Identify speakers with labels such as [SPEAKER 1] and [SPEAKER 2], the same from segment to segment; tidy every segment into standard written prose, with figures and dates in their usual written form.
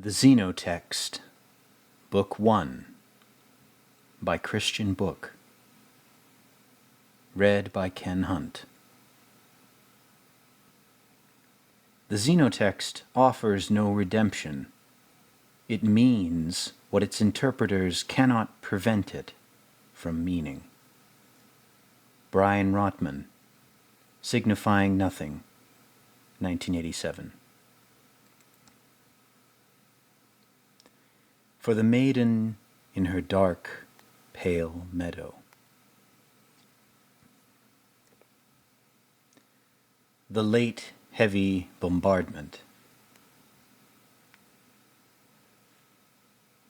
[SPEAKER 1] The Xenotext, Book 1, by Christian Bok. Read by Ken Hunt. The Xenotext offers no redemption. It means what its interpreters cannot prevent it from meaning. Brian Rotman, Signifying Nothing, 1987. For the maiden in her dark, pale meadow. The late, heavy bombardment.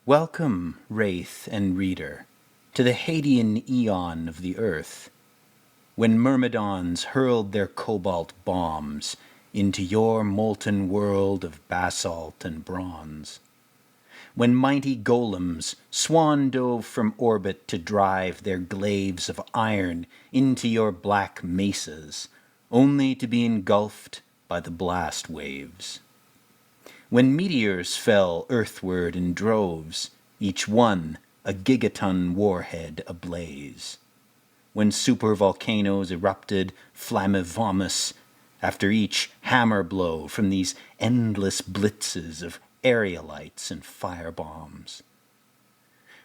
[SPEAKER 1] Welcome, wraith and reader, to the Hadean eon of the earth, when myrmidons hurled their cobalt bombs into your molten world of basalt and bronze. When mighty golems swan dove from orbit to drive their glaives of iron into your black mesas, only to be engulfed by the blast waves. When meteors fell earthward in droves, each one a gigaton warhead ablaze. When supervolcanoes erupted flammivomus after each hammer blow from these endless blitzes of aerolites and firebombs.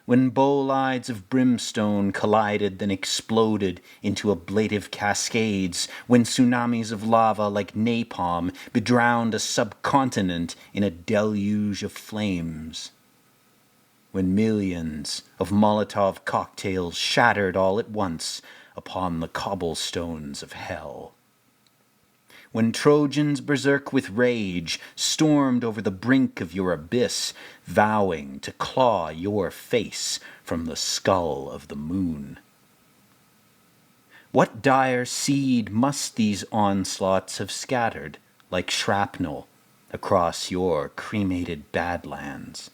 [SPEAKER 1] When bolides of brimstone collided then exploded into ablative cascades, when tsunamis of lava like napalm bedrowned a subcontinent in a deluge of flames. When millions of Molotov cocktails shattered all at once upon the cobblestones of hell. When Trojans berserk with rage stormed over the brink of your abyss, vowing to claw your face from the skull of the moon. What dire seed must these onslaughts have scattered, like shrapnel, across your cremated badlands?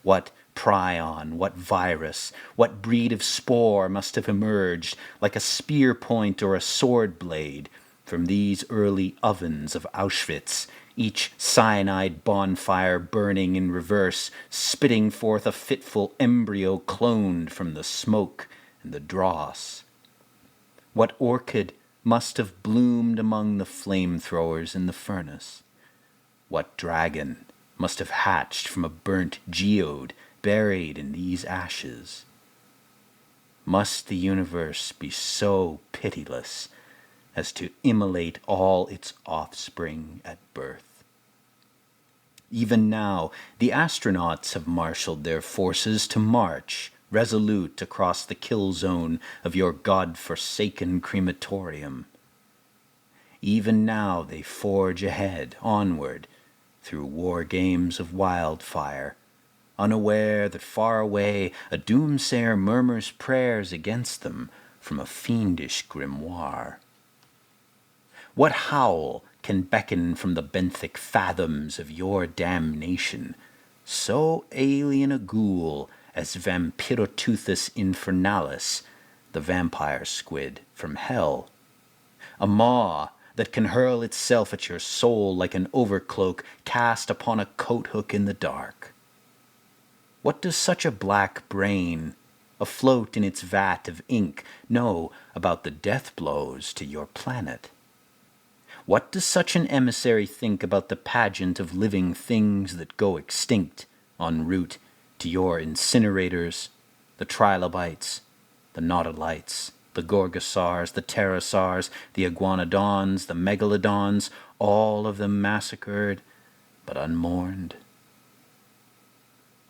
[SPEAKER 1] What prion, what virus, what breed of spore must have emerged, like a spear point or a sword blade, from these early ovens of Auschwitz, each cyanide bonfire burning in reverse, spitting forth a fitful embryo cloned from the smoke and the dross. What orchid must have bloomed among the flamethrowers in the furnace? What dragon must have hatched from a burnt geode buried in these ashes? Must the universe be so pitiless as to immolate all its offspring at birth? Even now, the astronauts have marshaled their forces to march, resolute, across the kill zone of your god-forsaken crematorium. Even now they forge ahead, onward, through war games of wildfire, unaware that far away a doomsayer murmurs prayers against them from a fiendish grimoire. What howl can beckon from the benthic fathoms of your damnation, so alien a ghoul as Vampiroteuthus infernalis, the vampire squid from hell? A maw that can hurl itself at your soul like an overcloak cast upon a coat hook in the dark. What does such a black brain, afloat in its vat of ink, know about the death blows to your planet? What does such an emissary think about the pageant of living things that go extinct en route to your incinerators, the trilobites, the nautilites, the gorgosaurs, the pterosaurs, the iguanodons, the megalodons, all of them massacred but unmourned?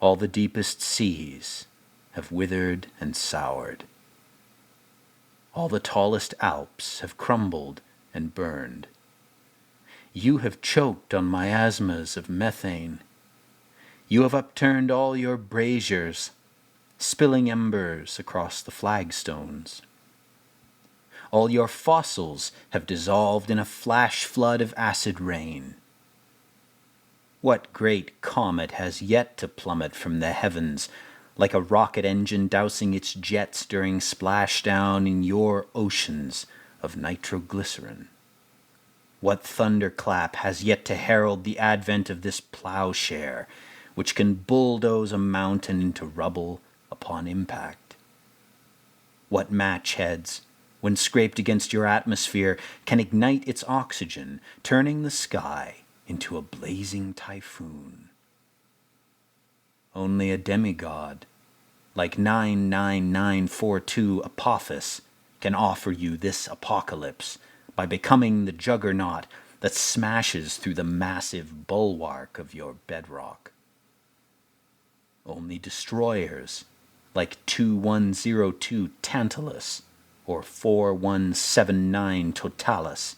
[SPEAKER 1] All the deepest seas have withered and soured. All the tallest Alps have crumbled and burned. You have choked on miasmas of methane. You have upturned all your braziers, spilling embers across the flagstones. All your fossils have dissolved in a flash flood of acid rain. What great comet has yet to plummet from the heavens, like a rocket engine dousing its jets during splashdown in your oceans of nitroglycerin? What thunderclap has yet to herald the advent of this plowshare, which can bulldoze a mountain into rubble upon impact? What match heads, when scraped against your atmosphere, can ignite its oxygen, turning the sky into a blazing typhoon? Only a demigod, like 99942 Apophis, can offer you this apocalypse by becoming the juggernaut that smashes through the massive bulwark of your bedrock. Only destroyers, like 2102 Tantalus or 4179 Totalis,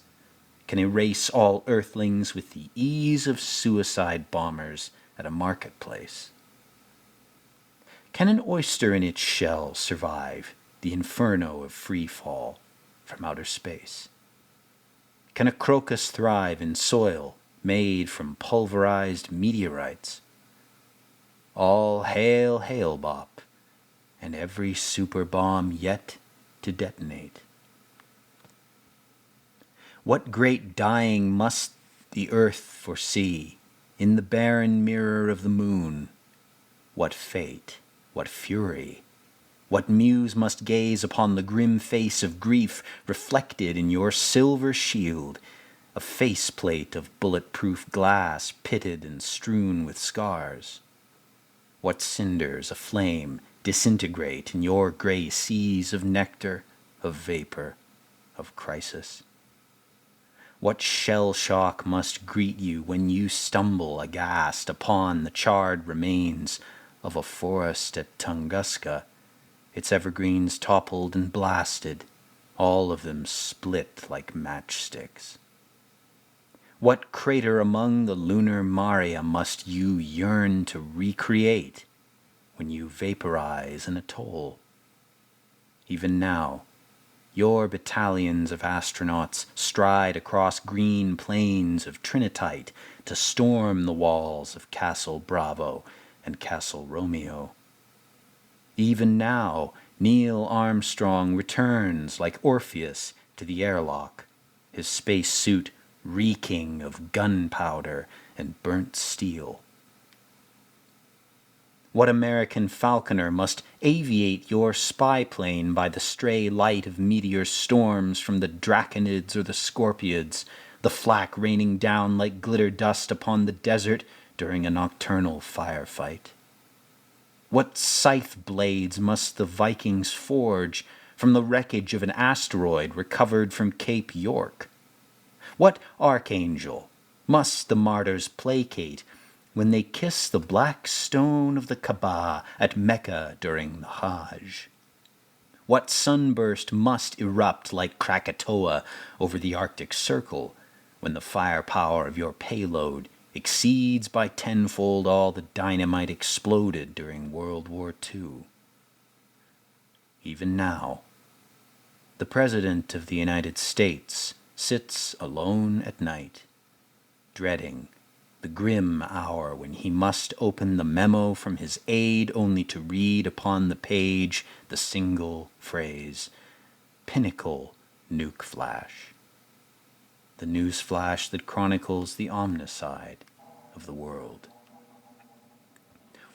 [SPEAKER 1] can erase all earthlings with the ease of suicide bombers at a marketplace. Can an oyster in its shell survive the inferno of free fall from outer space? Can a crocus thrive in soil made from pulverized meteorites? All hail, hail, Bop, and every super bomb yet to detonate. What great dying must the earth foresee in the barren mirror of the moon? What fate, what fury, what muse must gaze upon the grim face of grief reflected in your silver shield, a faceplate of bulletproof glass pitted and strewn with scars? What cinders aflame disintegrate in your gray seas of nectar, of vapor, of crisis? What shell shock must greet you when you stumble aghast upon the charred remains of a forest at Tunguska, its evergreens toppled and blasted, all of them split like matchsticks? What crater among the lunar maria must you yearn to recreate when you vaporize an atoll? Even now, your battalions of astronauts stride across green plains of trinitite to storm the walls of Castle Bravo and Castle Romeo. Even now, Neil Armstrong returns like Orpheus to the airlock, his space suit reeking of gunpowder and burnt steel. What American falconer must aviate your spy plane by the stray light of meteor storms from the Draconids or the Scorpiids, the flak raining down like glitter dust upon the desert during a nocturnal firefight? What scythe blades must the Vikings forge from the wreckage of an asteroid recovered from Cape York? What archangel must the martyrs placate when they kiss the black stone of the Kaaba at Mecca during the Hajj? What sunburst must erupt like Krakatoa over the Arctic Circle when the firepower of your payload exceeds by tenfold all the dynamite exploded during World War II? Even now, the President of the United States sits alone at night, dreading the grim hour when he must open the memo from his aide only to read upon the page the single phrase, "Pinnacle Nuke Flash," the news flash that chronicles the omnicide of the world.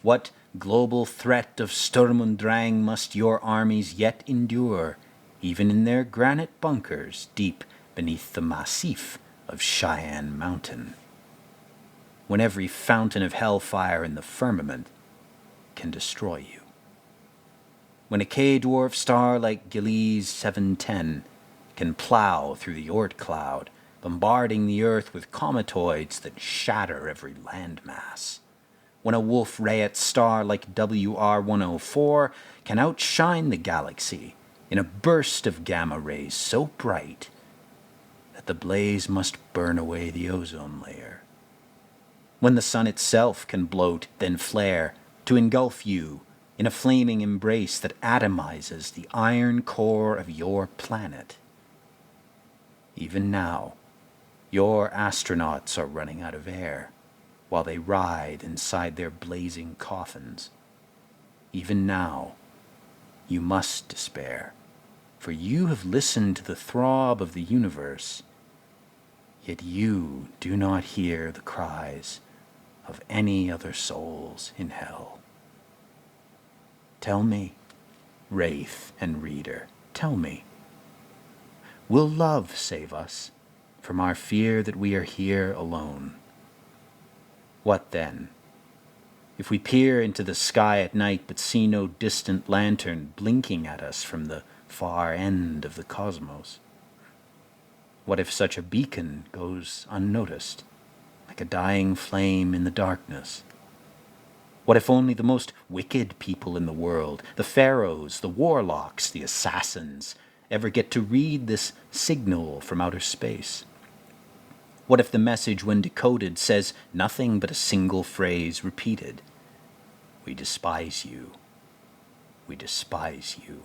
[SPEAKER 1] What global threat of Sturm und Drang must your armies yet endure, even in their granite bunkers deep beneath the massif of Cheyenne Mountain, when every fountain of hellfire in the firmament can destroy you? When a K-dwarf star like Gliese 710 can plow through the Oort cloud, bombarding the earth with cometoids that shatter every landmass? When a Wolf-Rayet star like WR104 can outshine the galaxy in a burst of gamma rays so bright that the blaze must burn away the ozone layer? When the sun itself can bloat, then flare, to engulf you in a flaming embrace that atomizes the iron core of your planet? Even now, your astronauts are running out of air while they writhe inside their blazing coffins. Even now, you must despair, for you have listened to the throb of the universe, yet you do not hear the cries of any other souls in hell. Tell me, wraith and reader, tell me, will love save us from our fear that we are here alone? What then, if we peer into the sky at night but see no distant lantern blinking at us from the far end of the cosmos? What if such a beacon goes unnoticed, like a dying flame in the darkness? What if only the most wicked people in the world, the pharaohs, the warlocks, the assassins, ever get to read this signal from outer space? What if the message, when decoded, says nothing but a single phrase repeated? We despise you. We despise you.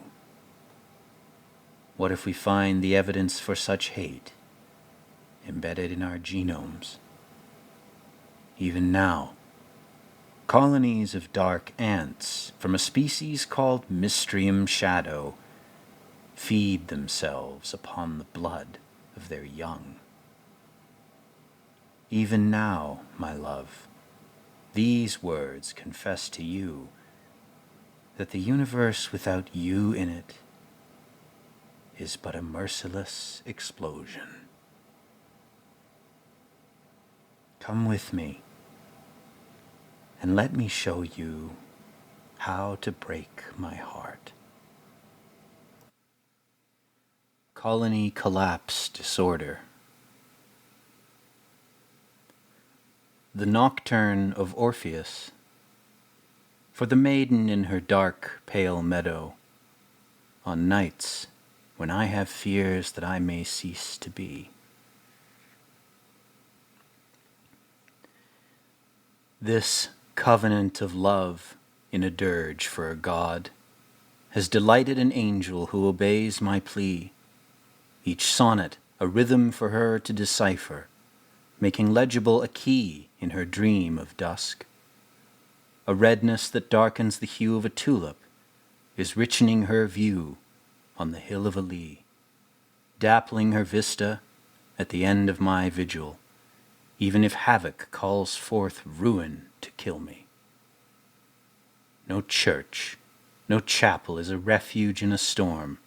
[SPEAKER 1] What if we find the evidence for such hate embedded in our genomes? Even now, colonies of dark ants from a species called Mystrium shadow feed themselves upon the blood of their young. Even now, my love, these words confess to you that the universe without you in it is but a merciless explosion. Come with me, and let me show you how to break my heart. Colony collapse disorder. The nocturne of Orpheus. For the maiden in her dark, pale meadow, on nights when I have fears that I may cease to be. This covenant of love in a dirge for a god has delighted an angel who obeys my plea, each sonnet a rhythm for her to decipher, making legible a key in her dream of dusk. A redness that darkens the hue of a tulip is richening her view on the hill of Alee, dappling her vista at the end of my vigil, even if havoc calls forth ruin to kill me. No church, no chapel is a refuge in a storm.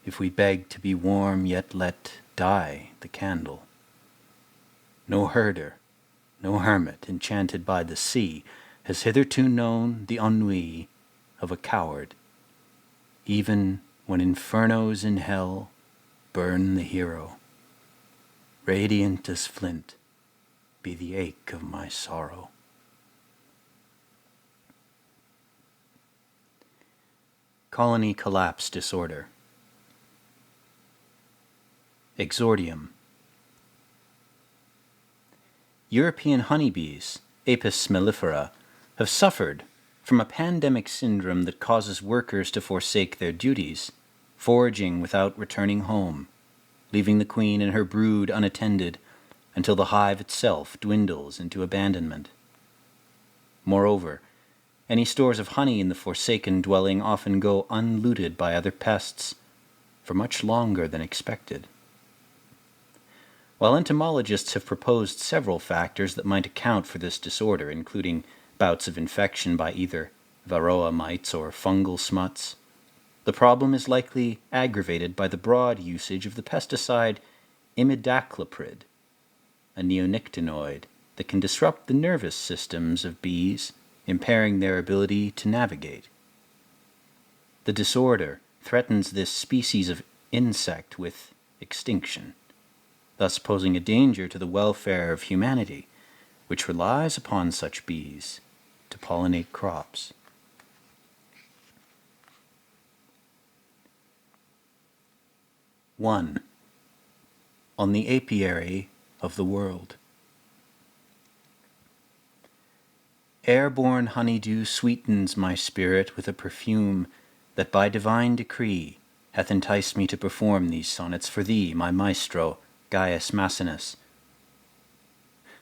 [SPEAKER 1] If we beg to be warm, yet let die the candle. No herder, no hermit enchanted by the sea has hitherto known the ennui of a coward, even when infernos in hell burn the hero. Radiant as flint be the ache of my sorrow. Colony collapse disorder. Exordium. European honeybees, Apis mellifera, have suffered from a pandemic syndrome that causes workers to forsake their duties, foraging without returning home, leaving the queen and her brood unattended until the hive itself dwindles into abandonment. Moreover, any stores of honey in the forsaken dwelling often go unlooted by other pests for much longer than expected. While entomologists have proposed several factors that might account for this disorder, including bouts of infection by either varroa mites or fungal smuts, the problem is likely aggravated by the broad usage of the pesticide imidacloprid, a neonicotinoid that can disrupt the nervous systems of bees, impairing their ability to navigate. The disorder threatens this species of insect with extinction, thus posing a danger to the welfare of humanity, which relies upon such bees to pollinate crops. One, on the apiary of the world. Airborne honeydew sweetens my spirit with a perfume that by divine decree hath enticed me to perform these sonnets for thee, my maestro, Gaius Maecenas.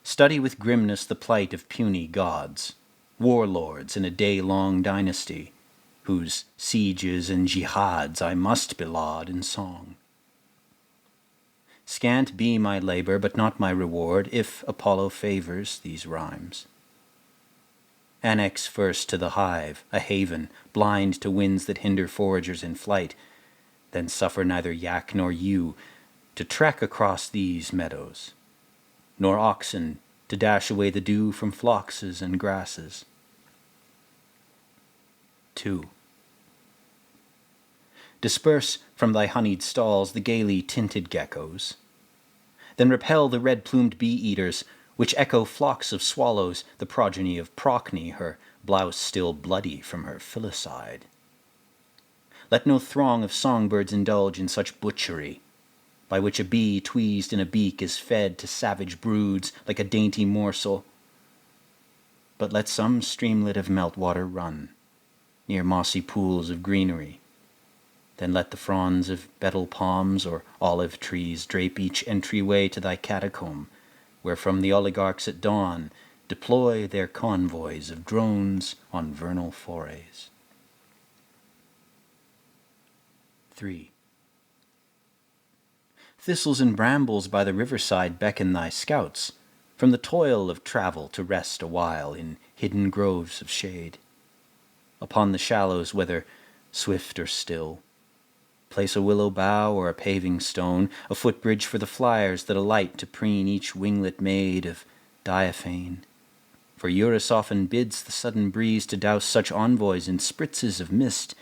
[SPEAKER 1] Study with grimness the plight of puny gods, warlords in a day-long dynasty, whose sieges and jihads I must belaud in song. Scant be my labor, but not my reward, if Apollo favors these rhymes. Annex first to the hive, a haven, blind to winds that hinder foragers in flight, then suffer neither yak nor ewe to trek across these meadows, nor oxen to dash away the dew from phloxes and grasses. 2. Disperse from thy honeyed stalls the gaily tinted geckos. Then repel the red-plumed bee-eaters, which echo flocks of swallows, the progeny of Procne, her blouse still bloody from her filicide. Let no throng of songbirds indulge in such butchery, by which a bee tweezed in a beak is fed to savage broods like a dainty morsel. But let some streamlet of meltwater run, near mossy pools of greenery. Then let the fronds of betel palms or olive trees drape each entryway to thy catacomb, where from the oligarchs at dawn deploy their convoys of drones on vernal forays. 3. Thistles and brambles by the riverside beckon thy scouts, from the toil of travel to rest awhile in hidden groves of shade. Upon the shallows, whether swift or still, place a willow bough or a paving stone, a footbridge for the flyers that alight to preen each winglet maid of diaphane. For Eurus often bids the sudden breeze to douse such envoys in spritzes of mist,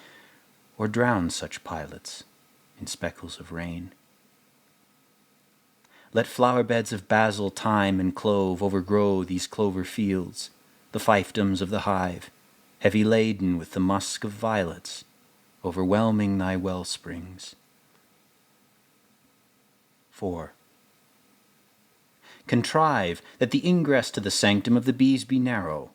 [SPEAKER 1] or drown such pilots in speckles of rain. Let flower beds of basil, thyme, and clove overgrow these clover fields, the fiefdoms of the hive, heavy laden with the musk of violets, overwhelming thy well springs. 4. Contrive that the ingress to the sanctum of the bees be narrow,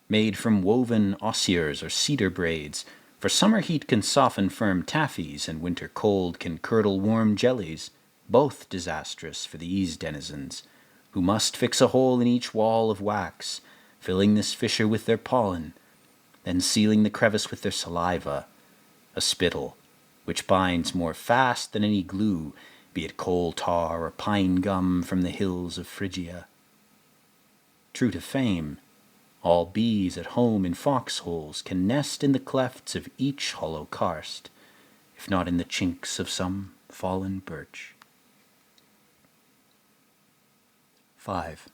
[SPEAKER 1] made from woven osiers or cedar braids, for summer heat can soften firm taffies, and winter cold can curdle warm jellies, both disastrous for these denizens, who must fix a hole in each wall of wax, filling this fissure with their pollen, then sealing the crevice with their saliva, a spittle, which binds more fast than any glue, be it coal tar or pine gum from the hills of Phrygia. True to fame, all bees at home in foxholes can nest in the clefts of each hollow karst, if not in the chinks of some fallen birch. 5.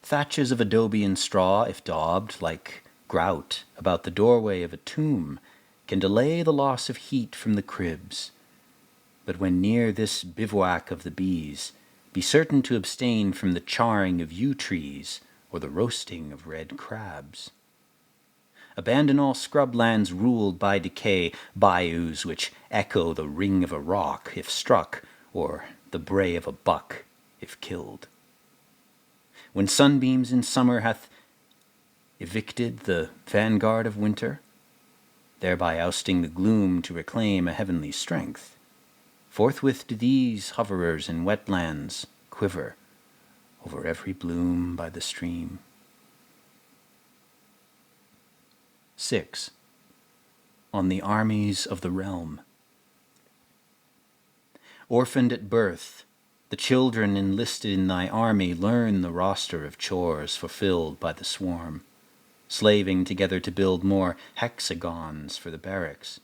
[SPEAKER 1] Thatches of adobe and straw, if daubed, like grout about the doorway of a tomb, can delay the loss of heat from the cribs. But when near this bivouac of the bees, be certain to abstain from the charring of yew trees or the roasting of red crabs. Abandon all scrublands ruled by decay, bayous which echo the ring of a rock if struck, or the bray of a buck if killed. When sunbeams in summer hath evicted the vanguard of winter, thereby ousting the gloom to reclaim a heavenly strength, forthwith do these hoverers in wetlands quiver over every bloom by the stream. 6. On the armies of the realm. Orphaned at birth, the children enlisted in thy army learn the roster of chores fulfilled by the swarm, slaving together to build more hexagons for the barracks.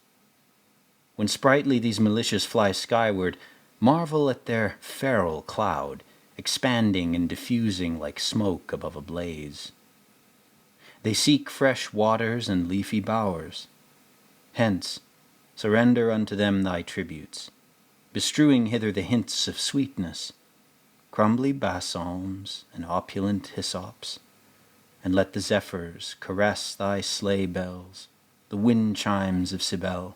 [SPEAKER 1] When sprightly these militias fly skyward, marvel at their feral cloud, expanding and diffusing like smoke above a blaze. They seek fresh waters and leafy bowers. Hence, surrender unto them thy tributes, bestrewing hither the hints of sweetness, crumbly balsams and opulent hyssops, and let the zephyrs caress thy sleigh bells, the wind chimes of Cybele,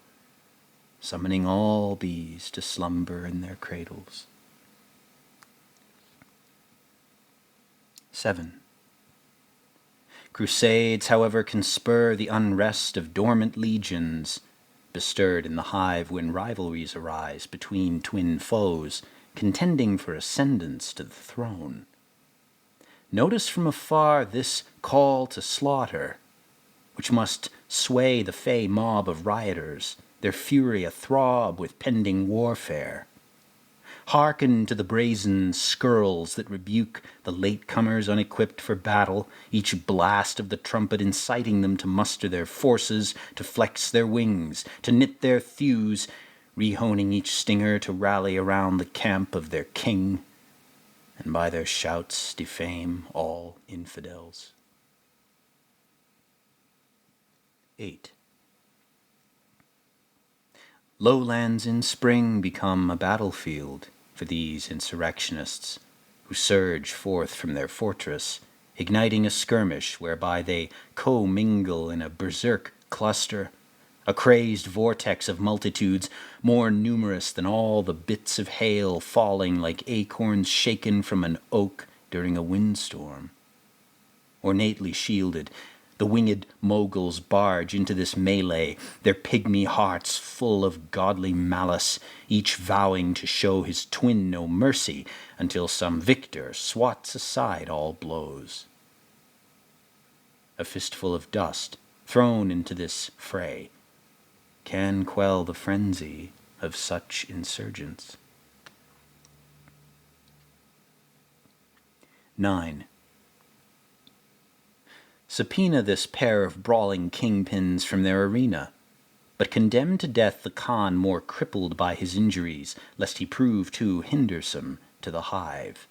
[SPEAKER 1] summoning all bees to slumber in their cradles. 7. Crusades, however, can spur the unrest of dormant legions, bestirred in the hive when rivalries arise between twin foes, contending for ascendance to the throne. Notice from afar this call to slaughter, which must sway the fey mob of rioters, their fury athrob with pending warfare. Hearken to the brazen skirls that rebuke the late-comers unequipped for battle, each blast of the trumpet inciting them to muster their forces, to flex their wings, to knit their thews, rehoning each stinger to rally around the camp of their king, and by their shouts defame all infidels. 8. Lowlands in spring become a battlefield for these insurrectionists, who surge forth from their fortress, igniting a skirmish whereby they co-mingle in a berserk cluster, a crazed vortex of multitudes more numerous than all the bits of hail falling like acorns shaken from an oak during a windstorm. Ornately shielded, the winged moguls barge into this melee, their pygmy hearts full of godly malice, each vowing to show his twin no mercy until some victor swats aside all blows. A fistful of dust thrown into this fray can quell the frenzy of such insurgents. 9. Subpoena this pair of brawling kingpins from their arena, but condemn to death the Khan more crippled by his injuries, lest he prove too hindersome to the hive.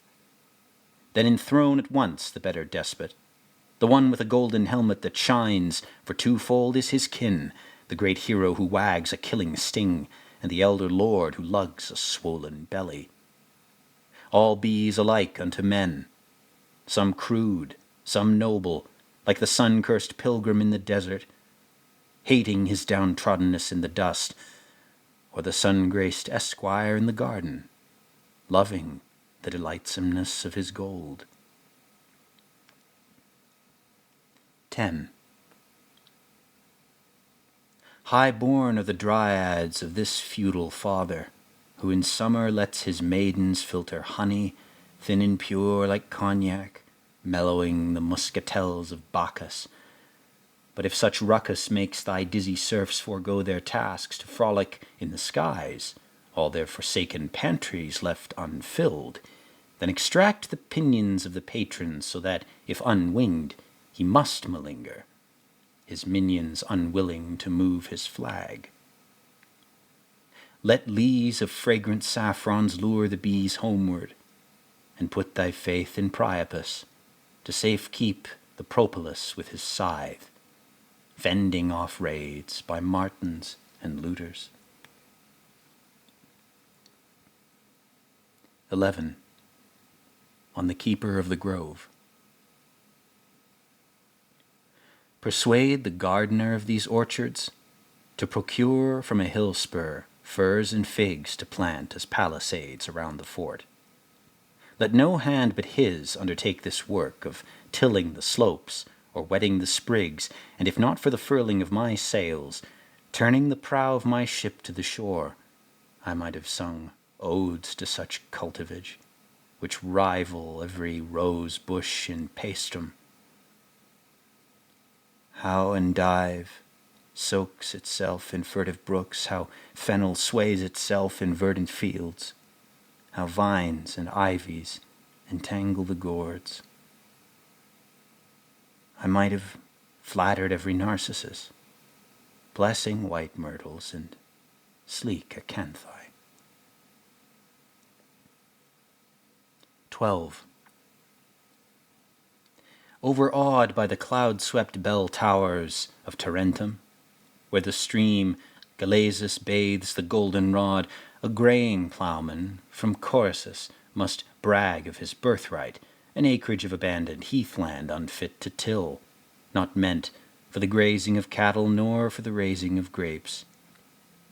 [SPEAKER 1] Then enthrone at once the better despot, the one with a golden helmet that shines, for twofold is his kin, the great hero who wags a killing sting, and the elder lord who lugs a swollen belly. All bees alike unto men, some crude, some noble, like the sun-cursed pilgrim in the desert, hating his downtroddenness in the dust, or the sun-graced esquire in the garden, loving the delightsomeness of his gold. 10. High-born are the dryads of this feudal father, who in summer lets his maidens filter honey, thin and pure like cognac, mellowing the muscatels of Bacchus. But if such ruckus makes thy dizzy serfs forego their tasks to frolic in the skies, all their forsaken pantries left unfilled, then extract the pinions of the patron so that, if unwinged, he must malinger, his minions unwilling to move his flag. Let lees of fragrant saffrons lure the bees homeward, and put thy faith in Priapus, to safe keep the propolis with his scythe, fending off raids by martins and looters. 11. On the keeper of the grove. Persuade the gardener of these orchards to procure from a hill spur firs and figs to plant as palisades around the fort. Let no hand but his undertake this work of tilling the slopes or wetting the sprigs, and if not for the furling of my sails, turning the prow of my ship to the shore, I might have sung odes to such cultivage, which rival every rose bush in Paestum. How endive soaks itself in furtive brooks, how fennel sways itself in verdant fields, how vines and ivies entangle the gourds. I might have flattered every narcissus, blessing white myrtles and sleek acanthi. 12. Overawed by the cloud-swept bell towers of Tarentum, where the stream Galesus bathes the goldenrod, a graying ploughman from Corysus must brag of his birthright, an acreage of abandoned heathland unfit to till, not meant for the grazing of cattle nor for the raising of grapes.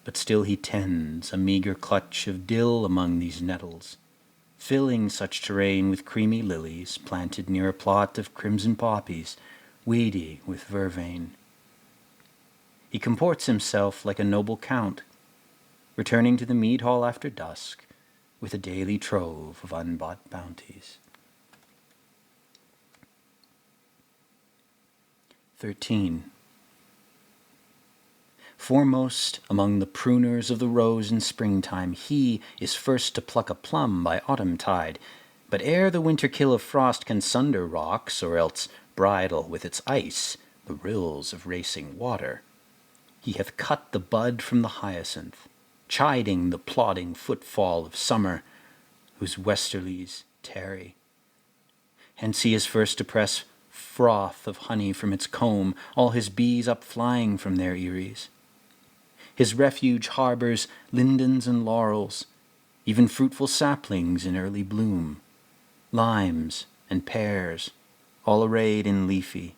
[SPEAKER 1] But still he tends a meager clutch of dill among these nettles, filling such terrain with creamy lilies planted near a plot of crimson poppies, weedy with vervain. He comports himself like a noble count, returning to the mead hall after dusk with a daily trove of unbought bounties. 13. Foremost among the pruners of the rose in springtime, he is first to pluck a plum by autumn tide. But ere the winter kill of frost can sunder rocks, or else bridle with its ice the rills of racing water, he hath cut the bud from the hyacinth, chiding the plodding footfall of summer, whose westerlies tarry. Hence he is first to press froth of honey from its comb, all his bees upflying from their eyries. His refuge harbors lindens and laurels, even fruitful saplings in early bloom, limes and pears, all arrayed in leafy,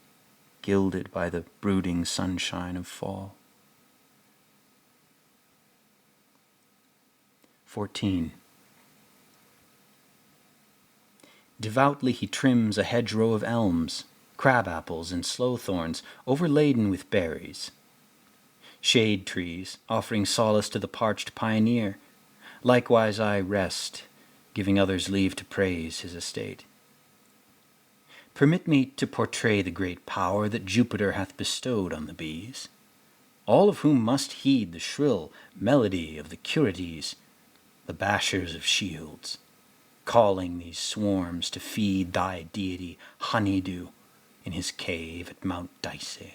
[SPEAKER 1] gilded by the brooding sunshine of fall. 14. Devoutly he trims a hedgerow of elms, crab-apples and sloe-thorns overladen with berries, shade trees offering solace to the parched pioneer. Likewise I rest, giving others leave to praise his estate. Permit me to portray the great power that Jupiter hath bestowed on the bees, all of whom must heed the shrill melody of the Curetes, the bashers of shields, calling these swarms to feed thy deity Honeydew in his cave at Mount Daisy.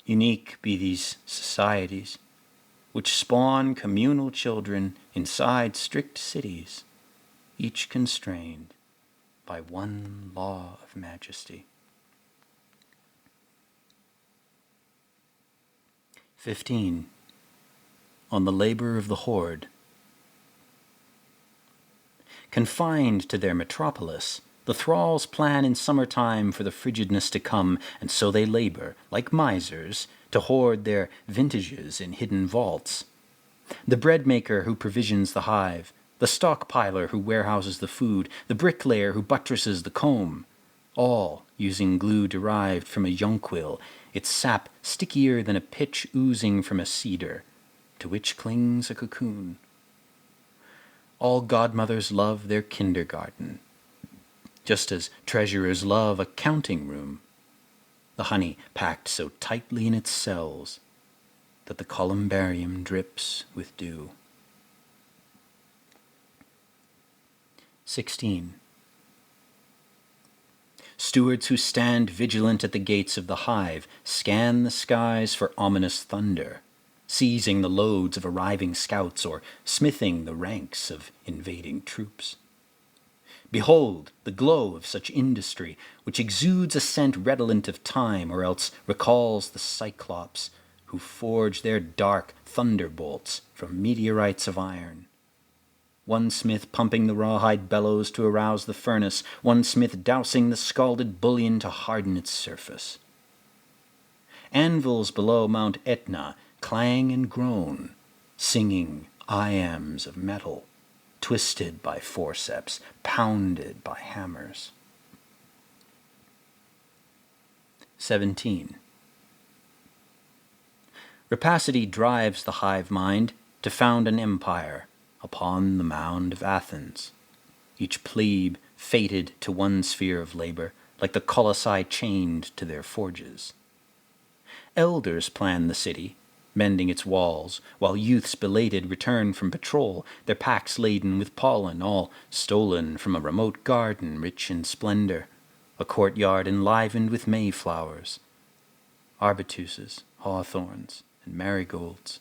[SPEAKER 1] Unique be these societies, which spawn communal children inside strict cities, each constrained by one law of majesty. 15. On the labor of the horde. Confined to their metropolis, the thralls plan in summertime for the frigidness to come, and so they labor, like misers, to hoard their vintages in hidden vaults. The bread-maker who provisions the hive, the stockpiler who warehouses the food, the bricklayer who buttresses the comb, all using glue derived from a jonquil, its sap stickier than a pitch oozing from a cedar, to which clings a cocoon. All godmothers love their kindergarten, just as treasurers love a counting room, the honey packed so tightly in its cells that the columbarium drips with dew. 16. Stewards who stand vigilant at the gates of the hive scan the skies for ominous thunder, seizing the loads of arriving scouts or smithing the ranks of invading troops. Behold the glow of such industry, which exudes a scent redolent of time, or else recalls the Cyclops, who forge their dark thunderbolts from meteorites of iron. One smith pumping the rawhide bellows to arouse the furnace, one smith dousing the scalded bullion to harden its surface. Anvils below Mount Etna clang and groan, singing iambs of metal, twisted by forceps, pounded by hammers. 17. Rapacity drives the hive mind to found an empire upon the mound of Athens, each plebe fated to one sphere of labor, like the colossi chained to their forges. Elders plan the city, mending its walls, while youths belated return from patrol, their packs laden with pollen, all stolen from a remote garden rich in splendor, a courtyard enlivened with mayflowers, arbutuses, hawthorns, and marigolds.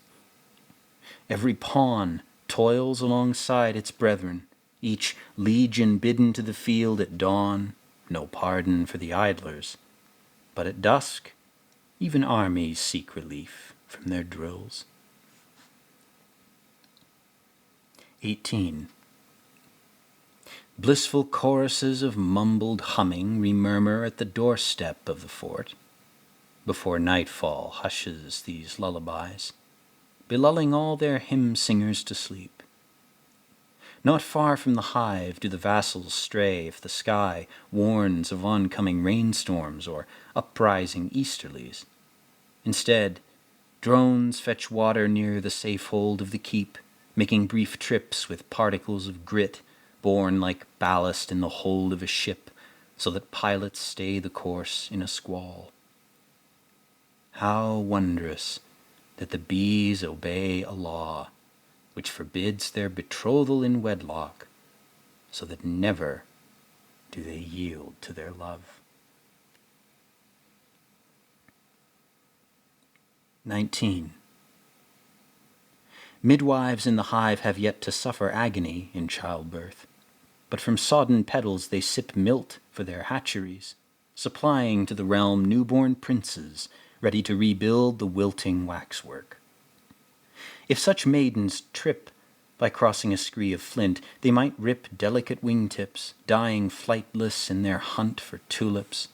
[SPEAKER 1] Every pawn toils alongside its brethren, each legion bidden to the field at dawn, no pardon for the idlers, but at dusk even armies seek relief from their drills. 18. Blissful choruses of mumbled humming remurmur at the doorstep of the fort. Before nightfall hushes these lullabies, belulling all their hymn-singers to sleep. Not far from the hive do the vassals stray if the sky warns of oncoming rainstorms or uprising easterlies. Instead, drones fetch water near the safe hold of the keep, making brief trips with particles of grit borne like ballast in the hold of a ship, so that pilots stay the course in a squall. How wondrous that the bees obey a law which forbids their betrothal in wedlock, so that never do they yield to their love. 19. Midwives in the hive have yet to suffer agony in childbirth, but from sodden petals they sip milt for their hatcheries, supplying to the realm newborn princes ready to rebuild the wilting waxwork. If such maidens trip by crossing a scree of flint, they might rip delicate wingtips, dying flightless in their hunt for tulips.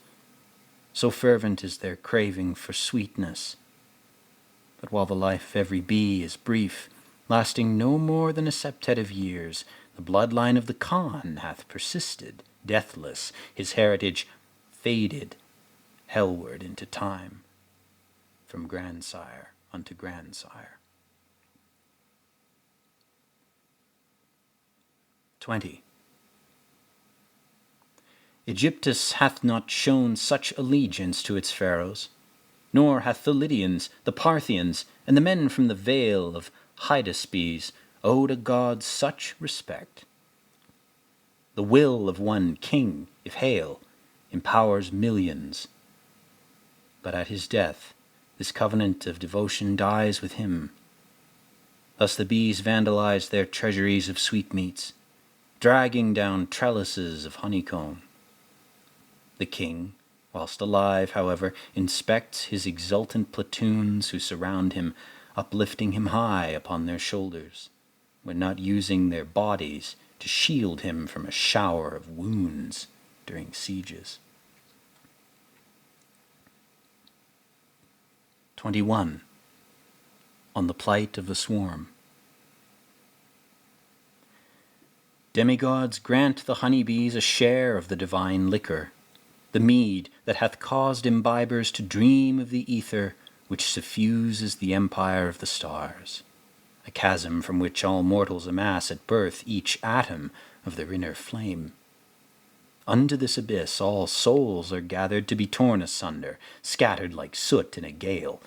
[SPEAKER 1] So fervent is their craving for sweetness. But while the life of every bee is brief, lasting no more than a septet of years, the bloodline of the Khan hath persisted, deathless, his heritage faded hellward into time, from grandsire unto grandsire. 20. Egyptus hath not shown such allegiance to its pharaohs, nor hath the Lydians, the Parthians, and the men from the vale of Hydaspes owed a god such respect. The will of one king, if hale, empowers millions, but at his death this covenant of devotion dies with him. Thus the bees vandalize their treasuries of sweetmeats, dragging down trellises of honeycomb. The king, whilst alive, however, inspects his exultant platoons who surround him, uplifting him high upon their shoulders, when not using their bodies to shield him from a shower of wounds during sieges. 21. On the plight of the swarm. Demigods, grant the honeybees a share of the divine liquor, the mead that hath caused imbibers to dream of the ether which suffuses the empire of the stars, a chasm from which all mortals amass at birth each atom of their inner flame. Unto this abyss all souls are gathered to be torn asunder, scattered like soot in a gale.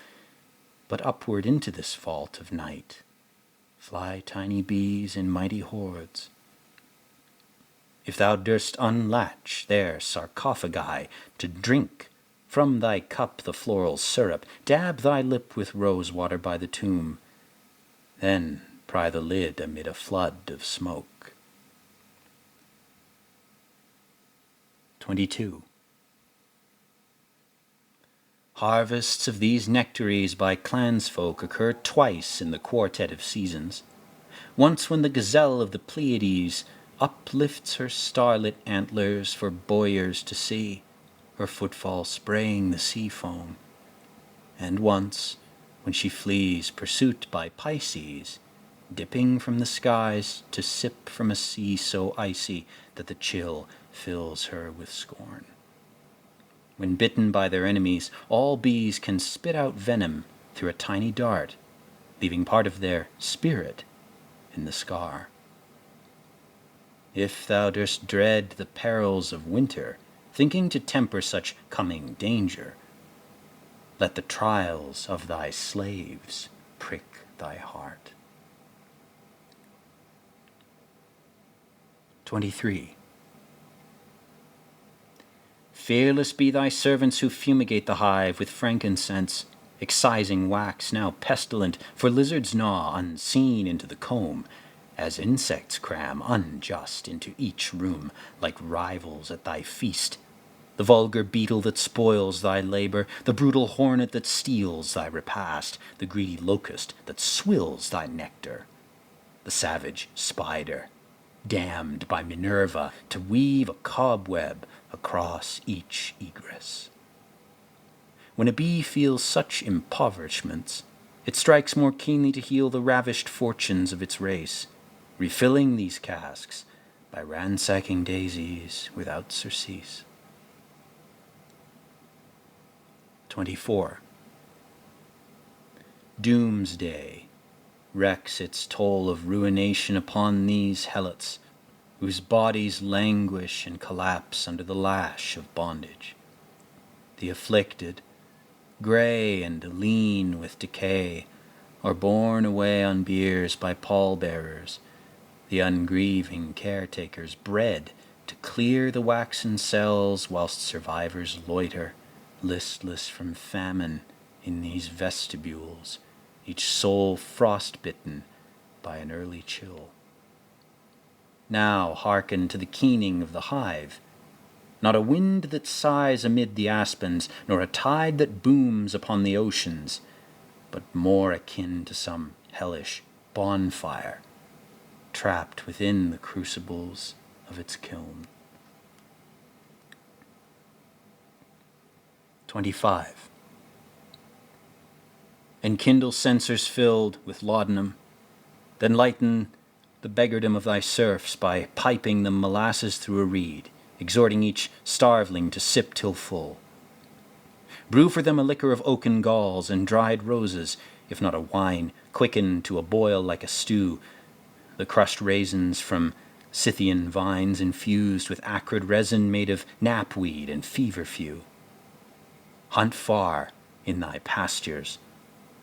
[SPEAKER 1] But upward into this vault of night fly tiny bees in mighty hordes. If thou durst unlatch their sarcophagi to drink from thy cup the floral syrup, dab thy lip with rose water by the tomb, then pry the lid amid a flood of smoke. 22. Harvests of these nectaries by clansfolk occur twice in the quartet of seasons. Once when the gazelle of the Pleiades uplifts her starlit antlers for boyers to see, her footfall spraying the sea foam, and once when she flees pursuit by Pisces, dipping from the skies to sip from a sea so icy that the chill fills her with scorn. When bitten by their enemies, all bees can spit out venom through a tiny dart, leaving part of their spirit in the scar. If thou durst dread the perils of winter, thinking to temper such coming danger, let the trials of thy slaves prick thy heart. 23. Fearless be thy servants who fumigate the hive with frankincense, excising wax now pestilent, for lizards gnaw unseen into the comb, as insects cram unjust into each room, like rivals at thy feast. The vulgar beetle that spoils thy labor, the brutal hornet that steals thy repast, the greedy locust that swills thy nectar, the savage spider, damned by Minerva to weave a cobweb across each egress. When a bee feels such impoverishments, it strikes more keenly to heal the ravished fortunes of its race, refilling these casks by ransacking daisies without surcease. 24. Doomsday wreaks its toll of ruination upon these helots, whose bodies languish and collapse under the lash of bondage. The afflicted, grey and lean with decay, or borne away on biers by pallbearers, the ungrieving caretakers bred to clear the waxen cells whilst survivors loiter, listless from famine, in these vestibules, each soul frostbitten by an early chill. Now hearken to the keening of the hive, not a wind that sighs amid the aspens, nor a tide that booms upon the oceans, but more akin to some hellish bonfire, trapped within the crucibles of its kiln. 25. And kindle censers filled with laudanum, then lighten the beggardom of thy serfs by piping them molasses through a reed, exhorting each starveling to sip till full. Brew for them a liquor of oaken galls and dried roses, if not a wine, quicken to a boil like a stew, the crushed raisins from Scythian vines infused with acrid resin made of knapweed and feverfew. Hunt far in thy pastures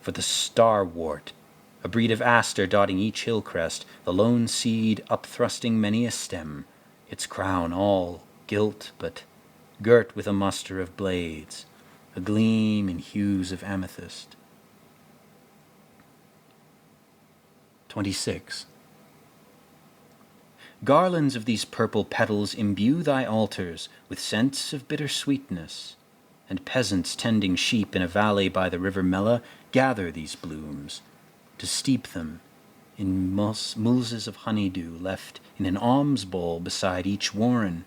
[SPEAKER 1] for the starwort, a breed of aster dotting each hill crest, the lone seed upthrusting many a stem, its crown all gilt but girt with a muster of blades, a gleam in hues of amethyst. 26. Garlands of these purple petals imbue thy altars with scents of bitter sweetness, and peasants tending sheep in a valley by the river Mella gather these blooms, to steep them in mulses of honeydew left in an alms bowl beside each warren.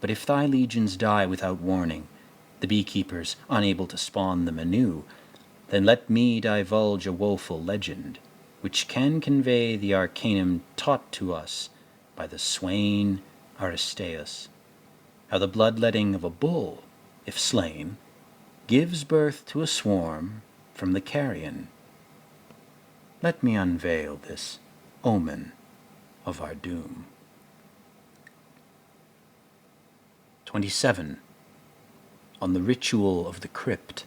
[SPEAKER 1] But if thy legions die without warning, the beekeepers unable to spawn them anew, then let me divulge a woeful legend, which can convey the arcanum taught to us by the swain Aristeus, how the bloodletting of a bull, if slain, gives birth to a swarm from the carrion. Let me unveil this omen of our doom. 27. On the ritual of the crypt.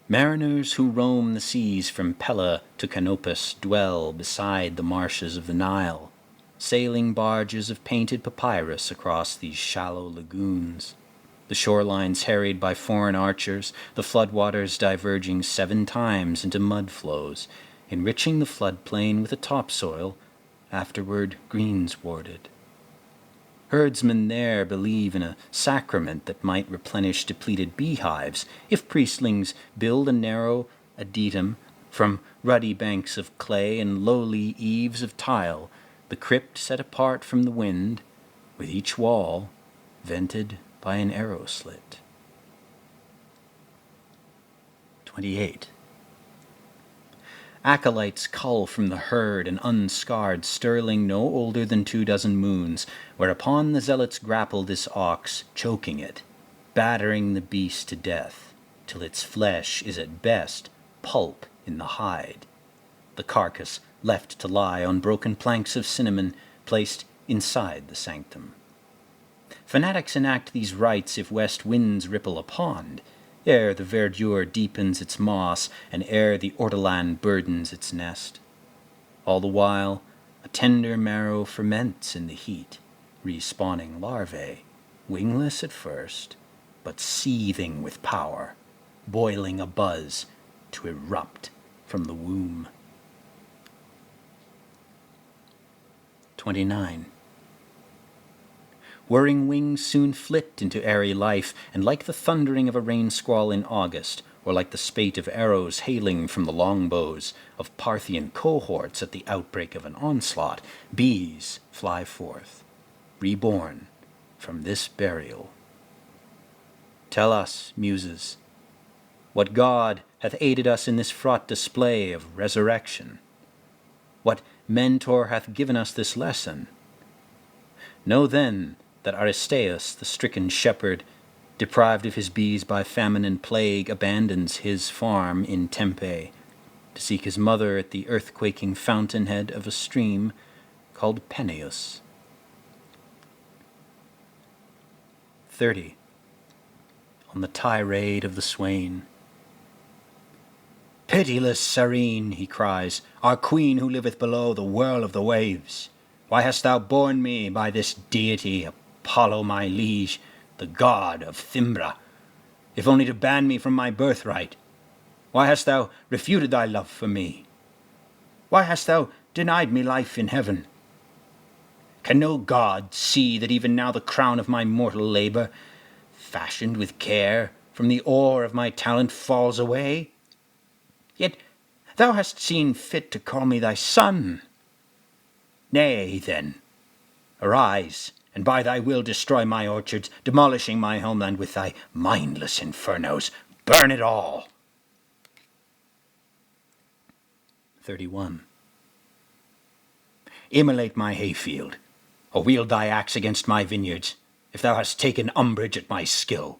[SPEAKER 1] Mariners who roam the seas from Pella to Canopus dwell beside the marshes of the Nile, sailing barges of painted papyrus across these shallow lagoons, the shorelines harried by foreign archers, the floodwaters diverging 7 times into mud flows, enriching the floodplain with a topsoil, afterward greenswarded. Herdsmen there believe in a sacrament that might replenish depleted beehives if priestlings build a narrow adytum from ruddy banks of clay and lowly eaves of tile, the crypt set apart from the wind, with each wall vented by an arrow slit. 28. Acolytes cull from the herd an unscarred sterling no older than 24 moons, whereupon the zealots grapple this ox, choking it, battering the beast to death, till its flesh is at best pulp in the hide, the carcass left to lie on broken planks of cinnamon placed inside the sanctum. Fanatics enact these rites if west winds ripple a pond, ere the verdure deepens its moss, and ere the ortolan burdens its nest. All the while, a tender marrow ferments in the heat, respawning larvae, wingless at first, but seething with power, boiling abuzz to erupt from the womb. 29. Whirring wings soon flit into airy life, and like the thundering of a rain squall in August, or like the spate of arrows hailing from the longbows of Parthian cohorts at the outbreak of an onslaught, bees fly forth, reborn from this burial. Tell us, muses, what god hath aided us in this fraught display of resurrection? What mentor hath given us this lesson? Know then that Aristeus, the stricken shepherd, deprived of his bees by famine and plague, abandons his farm in Tempe to seek his mother at the earthquaking fountainhead of a stream called Peneus. 30. on the tirade of the swain. "Pitiless Serene," he cries, "our queen who liveth below the whirl of the waves, why hast thou borne me by this deity, Apollo my liege, the god of Thimbra, if only to ban me from my birthright? Why hast thou refuted thy love for me? Why hast thou denied me life in heaven? Can no god see that even now the crown of my mortal labour, fashioned with care from the ore of my talent, falls away? Yet thou hast seen fit to call me thy son. Nay, then, arise, and by thy will destroy my orchards, demolishing my homeland with thy mindless infernos. Burn it all." 31. "Immolate my hayfield, or wield thy axe against my vineyards, if thou hast taken umbrage at my skill."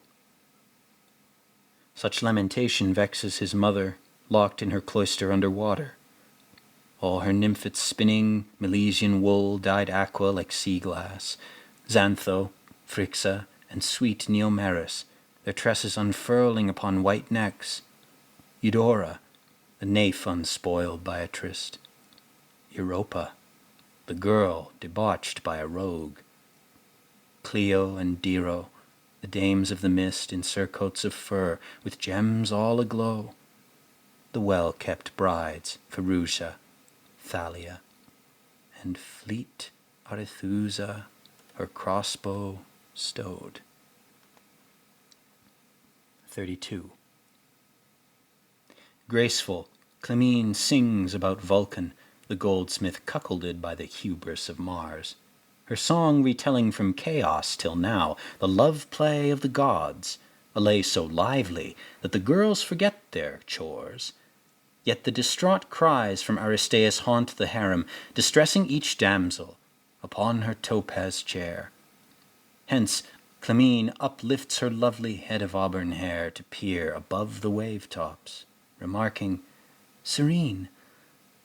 [SPEAKER 1] Such lamentation vexes his mother, locked in her cloister under water. All her nymphets spinning Milesian wool dyed aqua like sea glass, Xantho, Phryxa, and sweet Neomeris, their tresses unfurling upon white necks. Eudora, the nymph unspoiled by a tryst. Europa, the girl debauched by a rogue. Clio and Diro, the dames of the mist in surcoats of fur, with gems all aglow. The well-kept brides, Pharusia, Thalia, and fleet Arethusa, her crossbow stowed. 32. Graceful, Clymene sings about Vulcan, the goldsmith cuckolded by the hubris of Mars, her song retelling from chaos till now the love play of the gods, a lay so lively that the girls forget their chores. Yet the distraught cries from Aristeus haunt the harem, distressing each damsel upon her topaz chair. Hence Clymene uplifts her lovely head of auburn hair to peer above the wave-tops, remarking, "Serene,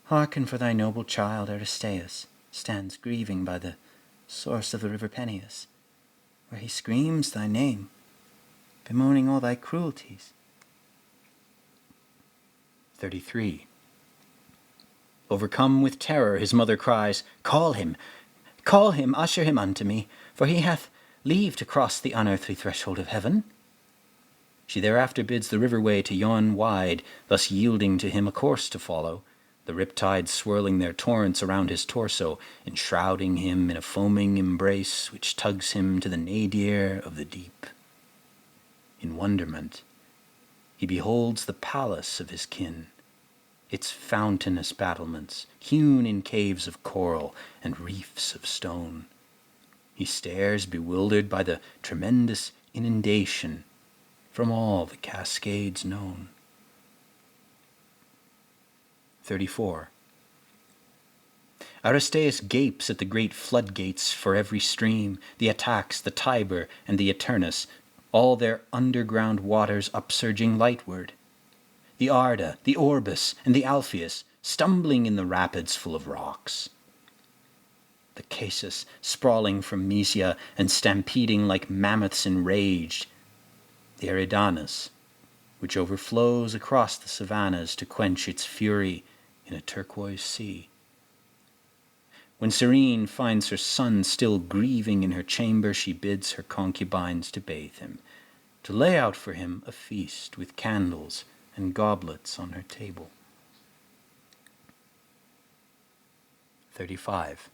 [SPEAKER 1] hearken, for thy noble child Aristeus stands grieving by the source of the river Peneus, where he screams thy name, bemoaning all thy cruelties." 33. Overcome with terror, his mother cries, call him, usher him unto me, for he hath leave to cross the unearthly threshold of heaven." She thereafter bids the riverway to yawn wide, thus yielding to him a course to follow, the riptides swirling their torrents around his torso, enshrouding him in a foaming embrace which tugs him to the nadir of the deep. In wonderment, he beholds the palace of his kin, its fountainous battlements, hewn in caves of coral and reefs of stone. He stares bewildered by the tremendous inundation from all the cascades known. 34. Aristeus gapes at the great floodgates for every stream, the Atax, the Tiber, and the Eternus, all their underground waters upsurging lightward. The Arda, the Orbis, and the Alpheus, stumbling in the rapids full of rocks. The Casus, sprawling from Mysia and stampeding like mammoths enraged. The Eridanus, which overflows across the savannas to quench its fury in a turquoise sea. When Serene finds her son still grieving in her chamber, she bids her concubines to bathe him, to lay out for him a feast with candles and goblets on her table. 35.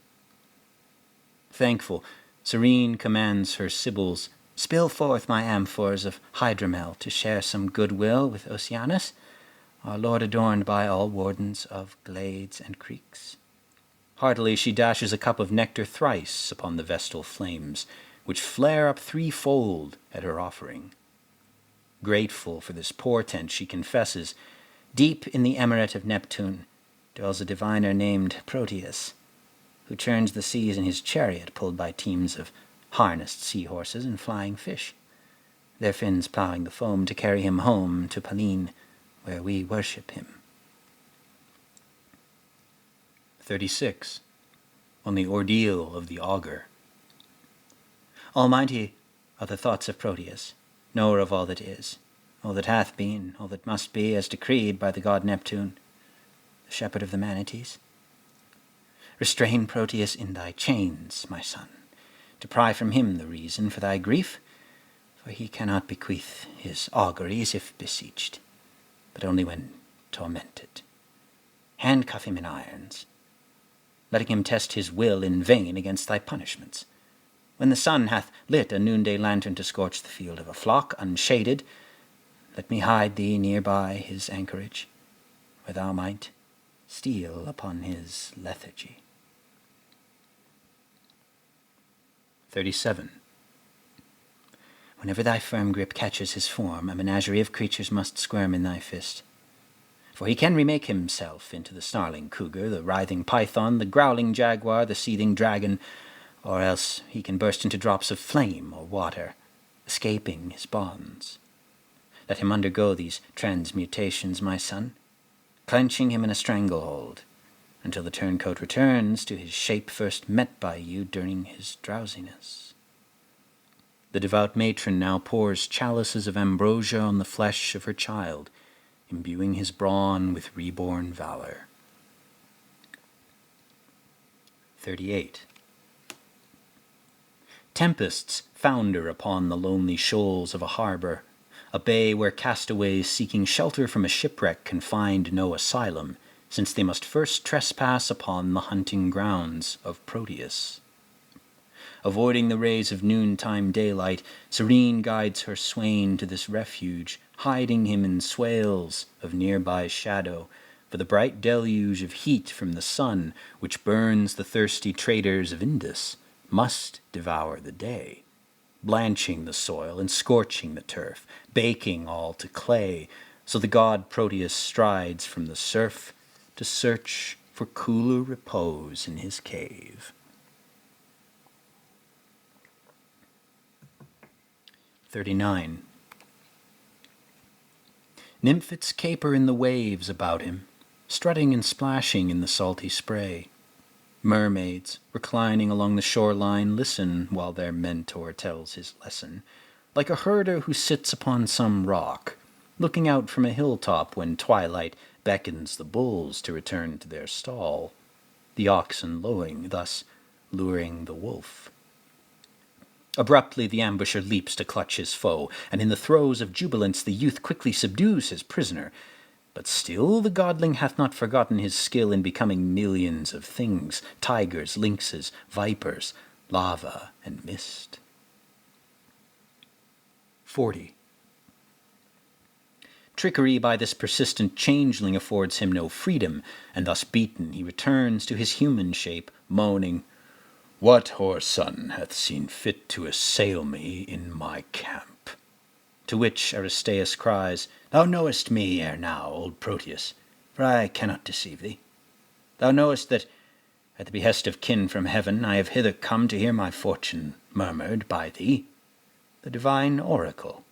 [SPEAKER 1] Thankful, Serene commands her sibyls, "Spill forth my amphors of hydromel to share some goodwill with Oceanus, our lord adorned by all wardens of glades and creeks." Heartily she dashes a cup of nectar thrice upon the vestal flames, which flare up threefold at her offering. Grateful for this portent, she confesses, deep in the emirate of Neptune dwells a diviner named Proteus, who churns the seas in his chariot pulled by teams of harnessed seahorses and flying fish, their fins ploughing the foam to carry him home to Pallene, where we worship him. 36. On the ordeal of the augur. Almighty are the thoughts of Proteus, knower of all that is, all that hath been, all that must be, as decreed by the god Neptune, the shepherd of the manatees. Restrain Proteus in thy chains, my son, to pry from him the reason for thy grief, for he cannot bequeath his auguries if beseeched, but only when tormented. Handcuff him in irons, letting him test his will in vain against thy punishments. When the sun hath lit a noonday lantern to scorch the field of a flock unshaded, let me hide thee near by his anchorage, where thou might steal upon his lethargy. 37. Whenever thy firm grip catches his form, a menagerie of creatures must squirm in thy fist. For he can remake himself into the snarling cougar, the writhing python, the growling jaguar, the seething dragon, or else he can burst into drops of flame or water, escaping his bonds. Let him undergo these transmutations, my son, clenching him in a stranglehold, until the turncoat returns to his shape first met by you during his drowsiness. The devout matron now pours chalices of ambrosia on the flesh of her child, imbuing his brawn with reborn valor. 38. Tempests founder upon the lonely shoals of a harbor, a bay where castaways seeking shelter from a shipwreck can find no asylum, since they must first trespass upon the hunting grounds of Proteus. Avoiding the rays of noontime daylight, Serene guides her swain to this refuge, hiding him in swales of nearby shadow, for the bright deluge of heat from the sun, which burns the thirsty traders of Indus, must devour the day, blanching the soil and scorching the turf, baking all to clay, so the god Proteus strides from the surf to search for cooler repose in his cave. 39. Nymphets caper in the waves about him, strutting and splashing in the salty spray. Mermaids, reclining along the shoreline, listen while their mentor tells his lesson, like a herder who sits upon some rock, looking out from a hilltop when twilight beckons the bulls to return to their stall, the oxen lowing, thus luring the wolf. Abruptly the ambusher leaps to clutch his foe, and in the throes of jubilance the youth quickly subdues his prisoner. But still the godling hath not forgotten his skill in becoming millions of things, tigers, lynxes, vipers, lava, and mist. 40. Trickery by this persistent changeling affords him no freedom, and thus beaten he returns to his human shape, moaning, "What whoreson hath seen fit to assail me in my camp?" To which Aristeus cries, "Thou knowest me ere now, old Proteus, for I cannot deceive thee. Thou knowest that, at the behest of kin from heaven, I have hither come to hear my fortune murmured by thee, the divine oracle."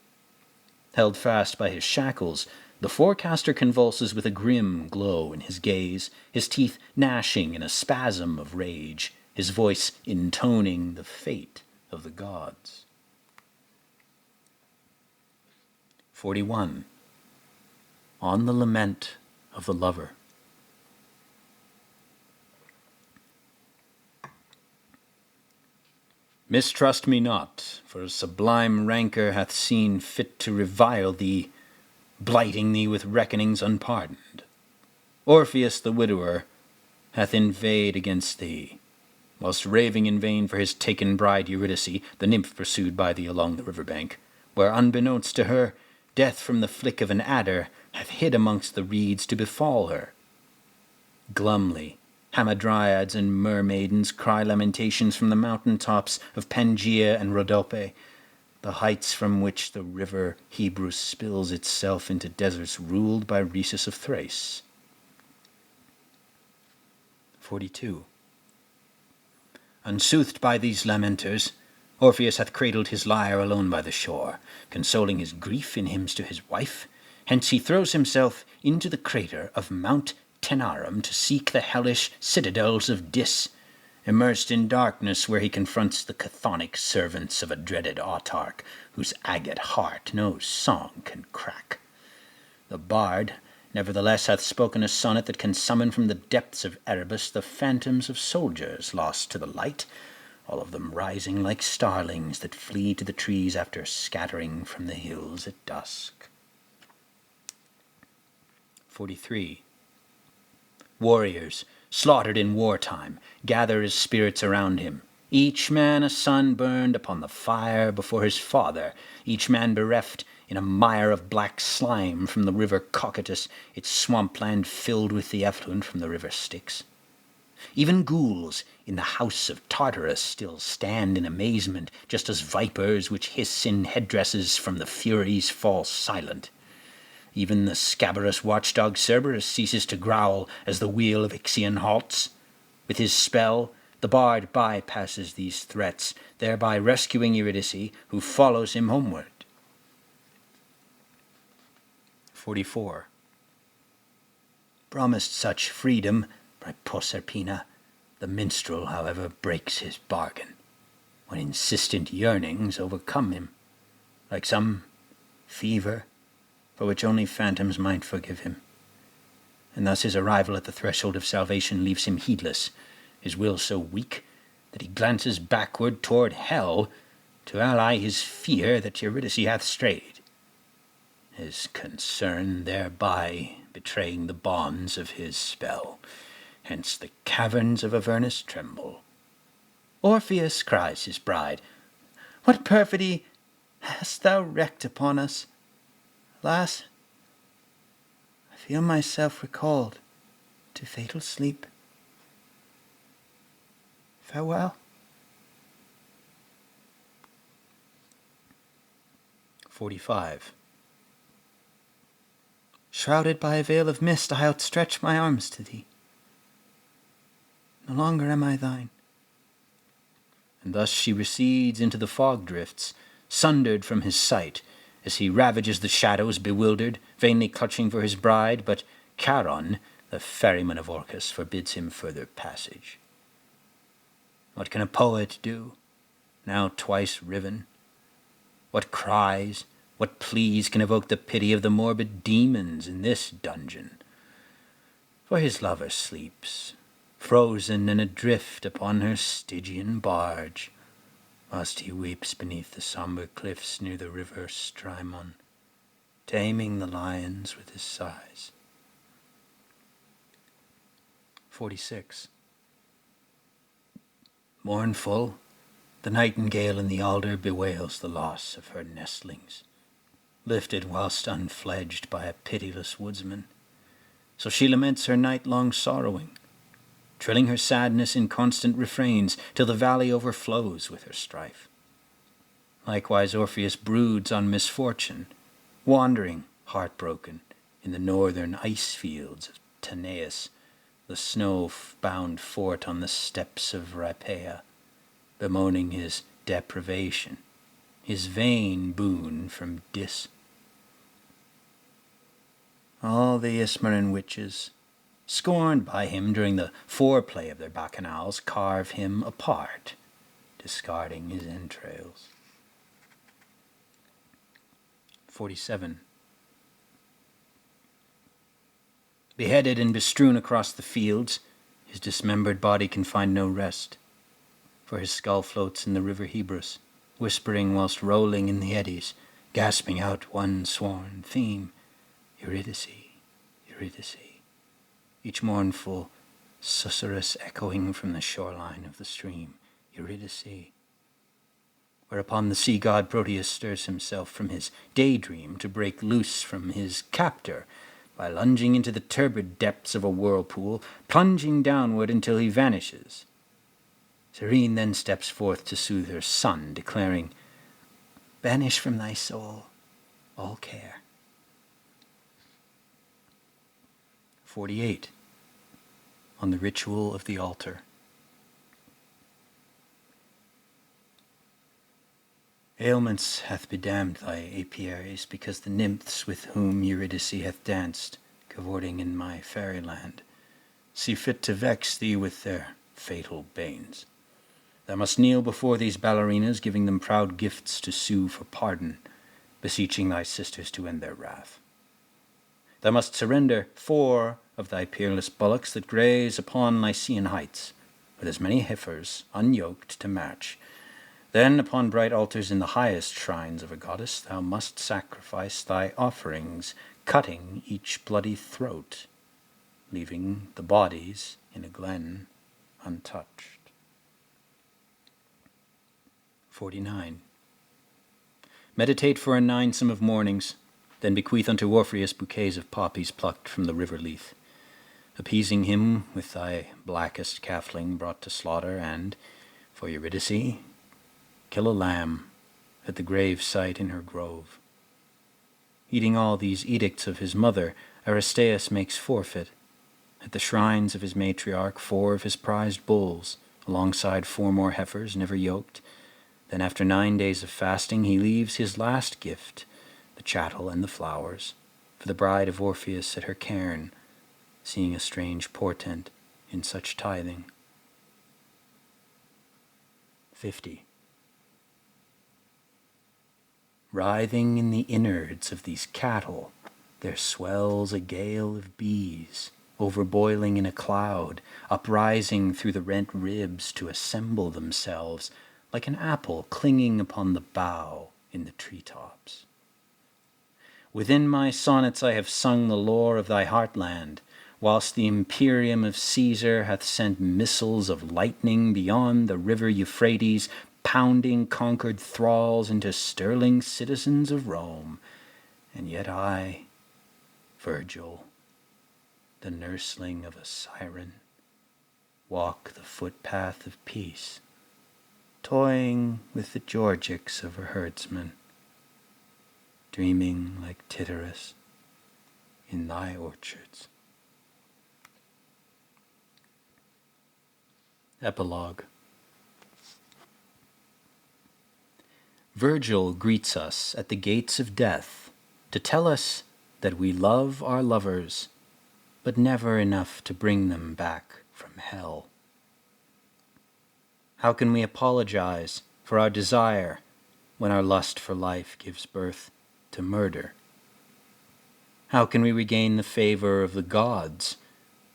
[SPEAKER 1] Held fast by his shackles, the forecaster convulses with a grim glow in his gaze, his teeth gnashing in a spasm of rage, his voice intoning the fate of the gods. 41. On the lament of the lover. Mistrust me not, for a sublime rancor hath seen fit to revile thee, blighting thee with reckonings unpardoned. Orpheus the widower hath inveighed against thee, whilst raving in vain for his taken bride Eurydice, the nymph pursued by thee along the river bank, where unbeknownst to her, death from the flick of an adder hath hid amongst the reeds to befall her. Glumly, hamadryads and mermaidens cry lamentations from the mountain tops of Pangaea and Rhodope, the heights from which the river Hebrus spills itself into deserts ruled by Rhesus of Thrace. 42. Unsoothed by these lamenters, Orpheus hath cradled his lyre alone by the shore, consoling his grief in hymns to his wife. Hence he throws himself into the crater of Mount Tenarum to seek the hellish citadels of Dis, immersed in darkness where he confronts the chthonic servants of a dreaded autarch, whose agate heart no song can crack. The bard, nevertheless, hath spoken a sonnet that can summon from the depths of Erebus the phantoms of soldiers lost to the light, all of them rising like starlings that flee to the trees after scattering from the hills at dusk. 43. Warriors, slaughtered in wartime, gather as spirits around him, each man a son burned upon the fire before his father, each man bereft in a mire of black slime from the river Cocytus, its swampland filled with the effluent from the river Styx. Even ghouls in the house of Tartarus still stand in amazement, just as vipers which hiss in headdresses from the Furies fall silent. Even the scabrous watchdog Cerberus ceases to growl as the wheel of Ixion halts. With his spell, the bard bypasses these threats, thereby rescuing Eurydice, who follows him homeward. 44. Promised such freedom by Proserpina, the minstrel, however, breaks his bargain, when insistent yearnings overcome him, like some fever for which only phantoms might forgive him. And thus his arrival at the threshold of salvation leaves him heedless, his will so weak that he glances backward toward hell to ally his fear that Eurydice hath strayed, his concern thereby betraying the bonds of his spell. Hence the caverns of Avernus tremble. Orpheus, cries his bride, what perfidy hast thou wreaked upon us? Alas, I feel myself recalled to fatal sleep. Farewell. 45. Shrouded by a veil of mist, I outstretch my arms to thee. No longer am I thine. And thus she recedes into the fog drifts, sundered from his sight, as he ravages the shadows, bewildered, vainly clutching for his bride, but Charon, the ferryman of Orcus, forbids him further passage. What can a poet do, now twice riven? What cries, what pleas can evoke the pity of the morbid demons in this dungeon? For his lover sleeps, frozen and adrift upon her Stygian barge, whilst he weeps beneath the sombre cliffs near the river Strymon, taming the lions with his sighs. 46. Mournful, the nightingale in the alder bewails the loss of her nestlings, lifted whilst unfledged by a pitiless woodsman. So she laments her night-long sorrowing, trilling her sadness in constant refrains, till the valley overflows with her strife. Likewise Orpheus broods on misfortune, wandering, heartbroken, in the northern ice fields of Tanais, the snow-bound fort on the steppes of Rhypaea, bemoaning his deprivation, his vain boon from Dis. All the Ismaran witches, scorned by him during the foreplay of their bacchanals, carve him apart, discarding his entrails. 47. Beheaded and bestrewn across the fields, his dismembered body can find no rest, for his skull floats in the river Hebrus, whispering whilst rolling in the eddies, gasping out one sworn theme, Eurydice, Eurydice, each mournful susurrus echoing from the shoreline of the stream, Eurydice. Whereupon the sea god Proteus stirs himself from his daydream to break loose from his captor, by lunging into the turbid depths of a whirlpool, plunging downward until he vanishes. Serene then steps forth to soothe her son, declaring, banish from thy soul all care. 48. On the ritual of the altar. Ailments hath bedamned thy apiaries, because the nymphs with whom Eurydice hath danced, cavorting in my fairyland, see fit to vex thee with their fatal banes. Thou must kneel before these ballerinas, giving them proud gifts to sue for pardon, beseeching thy sisters to end their wrath. Thou must surrender 4 of thy peerless bullocks that graze upon Lycian heights, with as many heifers unyoked to match. Then upon bright altars in the highest shrines of a goddess thou must sacrifice thy offerings, cutting each bloody throat, leaving the bodies in a glen untouched. 49. Meditate for a 9 of mornings, then bequeath unto Orpheus bouquets of poppies plucked from the river Lethe, appeasing him with thy blackest calfling brought to slaughter, and, for Eurydice, kill a lamb at the grave site in her grove. Eating all these edicts of his mother, Aristeus makes forfeit, at the shrines of his matriarch, 4 of his prized bulls, alongside 4 more heifers never yoked. Then after 9 days of fasting he leaves his last gift, the chattel and the flowers, for the bride of Orpheus at her cairn, seeing a strange portent in such tithing. 50. Writhing in the innards of these cattle, there swells a gale of bees, overboiling in a cloud, uprising through the rent ribs to assemble themselves, like an apple clinging upon the bough in the treetops. Within my sonnets I have sung the lore of thy heartland, whilst the imperium of Caesar hath sent missiles of lightning beyond the river Euphrates, pounding conquered thralls into sterling citizens of Rome. And yet I, Virgil, the nursling of a siren, walk the footpath of peace, toying with the Georgics of a herdsman, dreaming like Tityrus in thy orchards. Epilogue. Virgil greets us at the gates of death to tell us that we love our lovers, but never enough to bring them back from hell. How can we apologize for our desire when our lust for life gives birth to murder? How can we regain the favor of the gods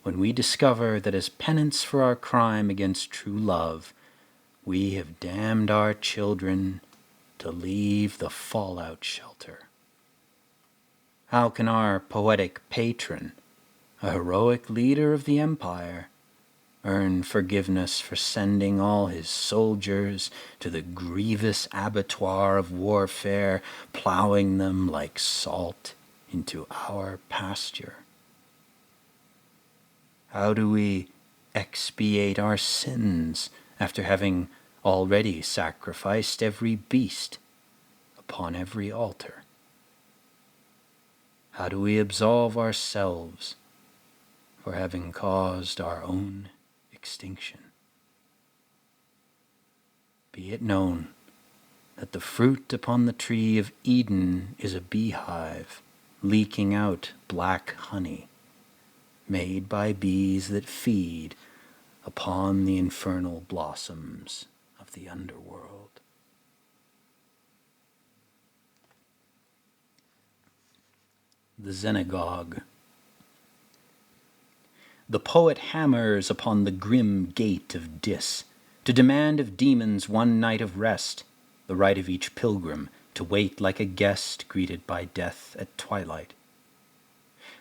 [SPEAKER 1] when we discover that as penance for our crime against true love, we have damned our children to leave the fallout shelter? How can our poetic patron, a heroic leader of the empire, earn forgiveness for sending all his soldiers to the grievous abattoir of warfare, plowing them like salt into our pasture? How do we expiate our sins after having already sacrificed every beast upon every altar? How do we absolve ourselves for having caused our own extinction? Be it known that the fruit upon the tree of Eden is a beehive leaking out black honey, made by bees that feed upon the infernal blossoms of the underworld. The Xenogogue. The poet hammers upon the grim gate of Dis to demand of demons 1 night of rest, the right of each pilgrim to wait like a guest greeted by death at twilight.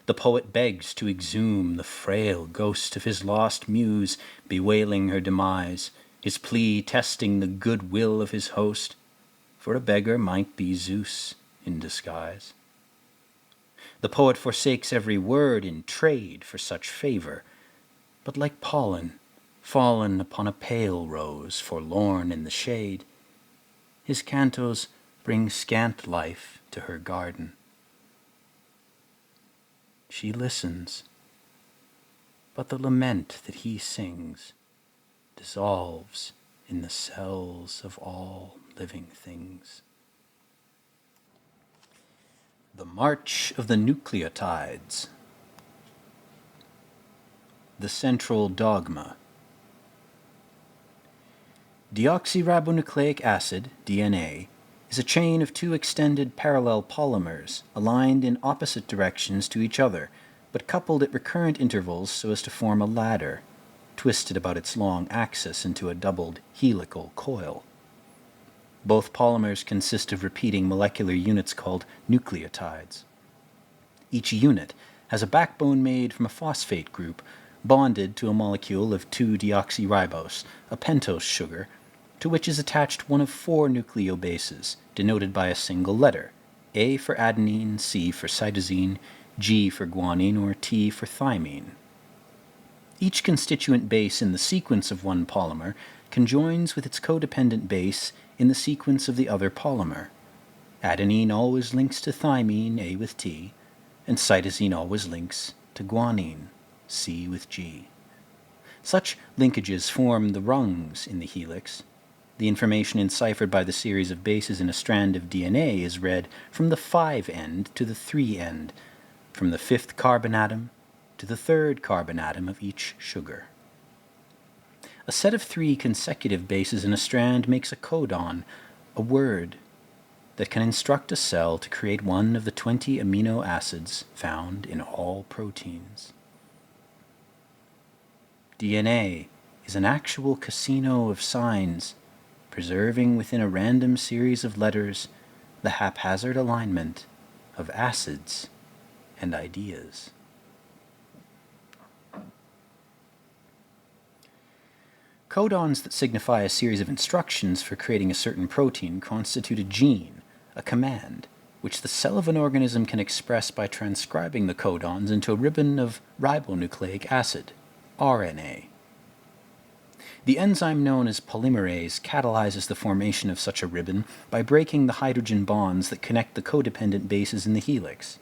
[SPEAKER 1] The poet begs to exhume the frail ghost of his lost muse, bewailing her demise, his plea testing the goodwill of his host, for a beggar might be Zeus in disguise. The poet forsakes every word in trade for such favor, but like pollen fallen upon a pale rose forlorn in the shade, his cantos bring scant life to her garden. She listens, but the lament that he sings dissolves in the cells of all living things. The March of the Nucleotides. The central dogma. Deoxyribonucleic acid, DNA, is a chain of two extended parallel polymers aligned in opposite directions to each other, but coupled at recurrent intervals so as to form a ladder, twisted about its long axis into a doubled helical coil. Both polymers consist of repeating molecular units called nucleotides. Each unit has a backbone made from a phosphate group bonded to a molecule of 2-deoxyribose, a pentose sugar, to which is attached one of 4 nucleobases, denoted by a single letter, A for adenine, C for cytosine, G for guanine, or T for thymine. Each constituent base in the sequence of one polymer conjoins with its codependent base in the sequence of the other polymer. Adenine always links to thymine, A with T, and cytosine always links to guanine, C with G. Such linkages form the rungs in the helix. The information enciphered by the series of bases in a strand of DNA is read from the 5 end to the 3 end, from the 5th carbon atom to the 3rd carbon atom of each sugar. A set of 3 consecutive bases in a strand makes a codon, a word, that can instruct a cell to create one of the 20 amino acids found in all proteins. DNA is an actual casino of signs, preserving within a random series of letters the haphazard alignment of acids and ideas. Codons that signify a series of instructions for creating a certain protein constitute a gene, a command, which the cell of an organism can express by transcribing the codons into a ribbon of ribonucleic acid, RNA. The enzyme known as polymerase catalyzes the formation of such a ribbon by breaking the hydrogen bonds that connect the codependent bases in the helix.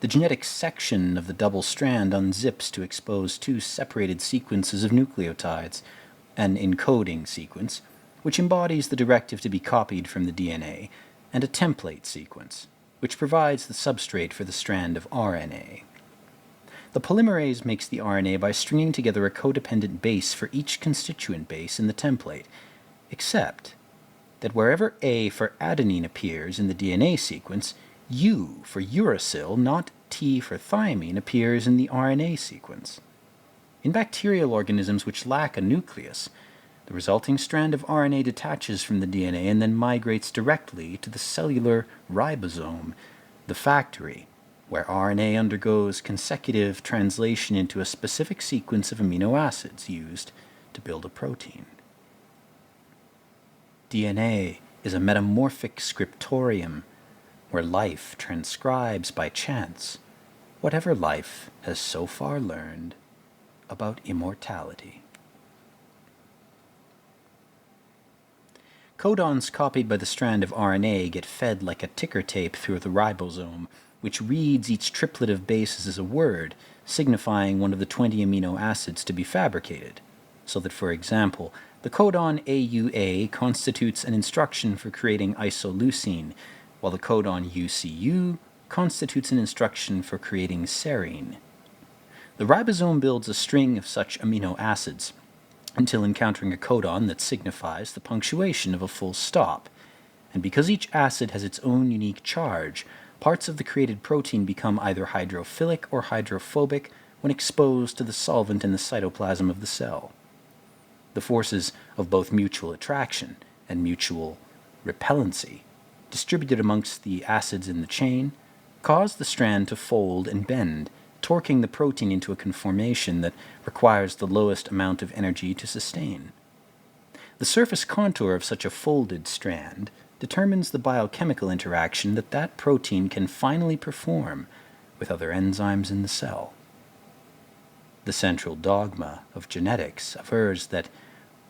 [SPEAKER 1] The genetic section of the double strand unzips to expose 2 separated sequences of nucleotides, an encoding sequence, which embodies the directive to be copied from the DNA, and a template sequence, which provides the substrate for the strand of RNA. The polymerase makes the RNA by stringing together a codependent base for each constituent base in the template, except that wherever A for adenine appears in the DNA sequence, U for uracil, not T for thymine, appears in the RNA sequence. In bacterial organisms which lack a nucleus, the resulting strand of RNA detaches from the DNA and then migrates directly to the cellular ribosome, the factory, where RNA undergoes consecutive translation into a specific sequence of amino acids used to build a protein. DNA is a metamorphic scriptorium, where life transcribes by chance whatever life has so far learned about immortality. Codons copied by the strand of RNA get fed like a ticker tape through the ribosome, which reads each triplet of bases as a word, signifying one of the 20 amino acids to be fabricated, so that, for example, the codon AUA constitutes an instruction for creating isoleucine, while the codon UCU constitutes an instruction for creating serine. The ribosome builds a string of such amino acids until encountering a codon that signifies the punctuation of a full stop, and because each acid has its own unique charge, parts of the created protein become either hydrophilic or hydrophobic when exposed to the solvent in the cytoplasm of the cell. The forces of both mutual attraction and mutual repellency, distributed amongst the acids in the chain, cause the strand to fold and bend, torquing the protein into a conformation that requires the lowest amount of energy to sustain. The surface contour of such a folded strand determines the biochemical interaction that protein can finally perform with other enzymes in the cell. The central dogma of genetics avers that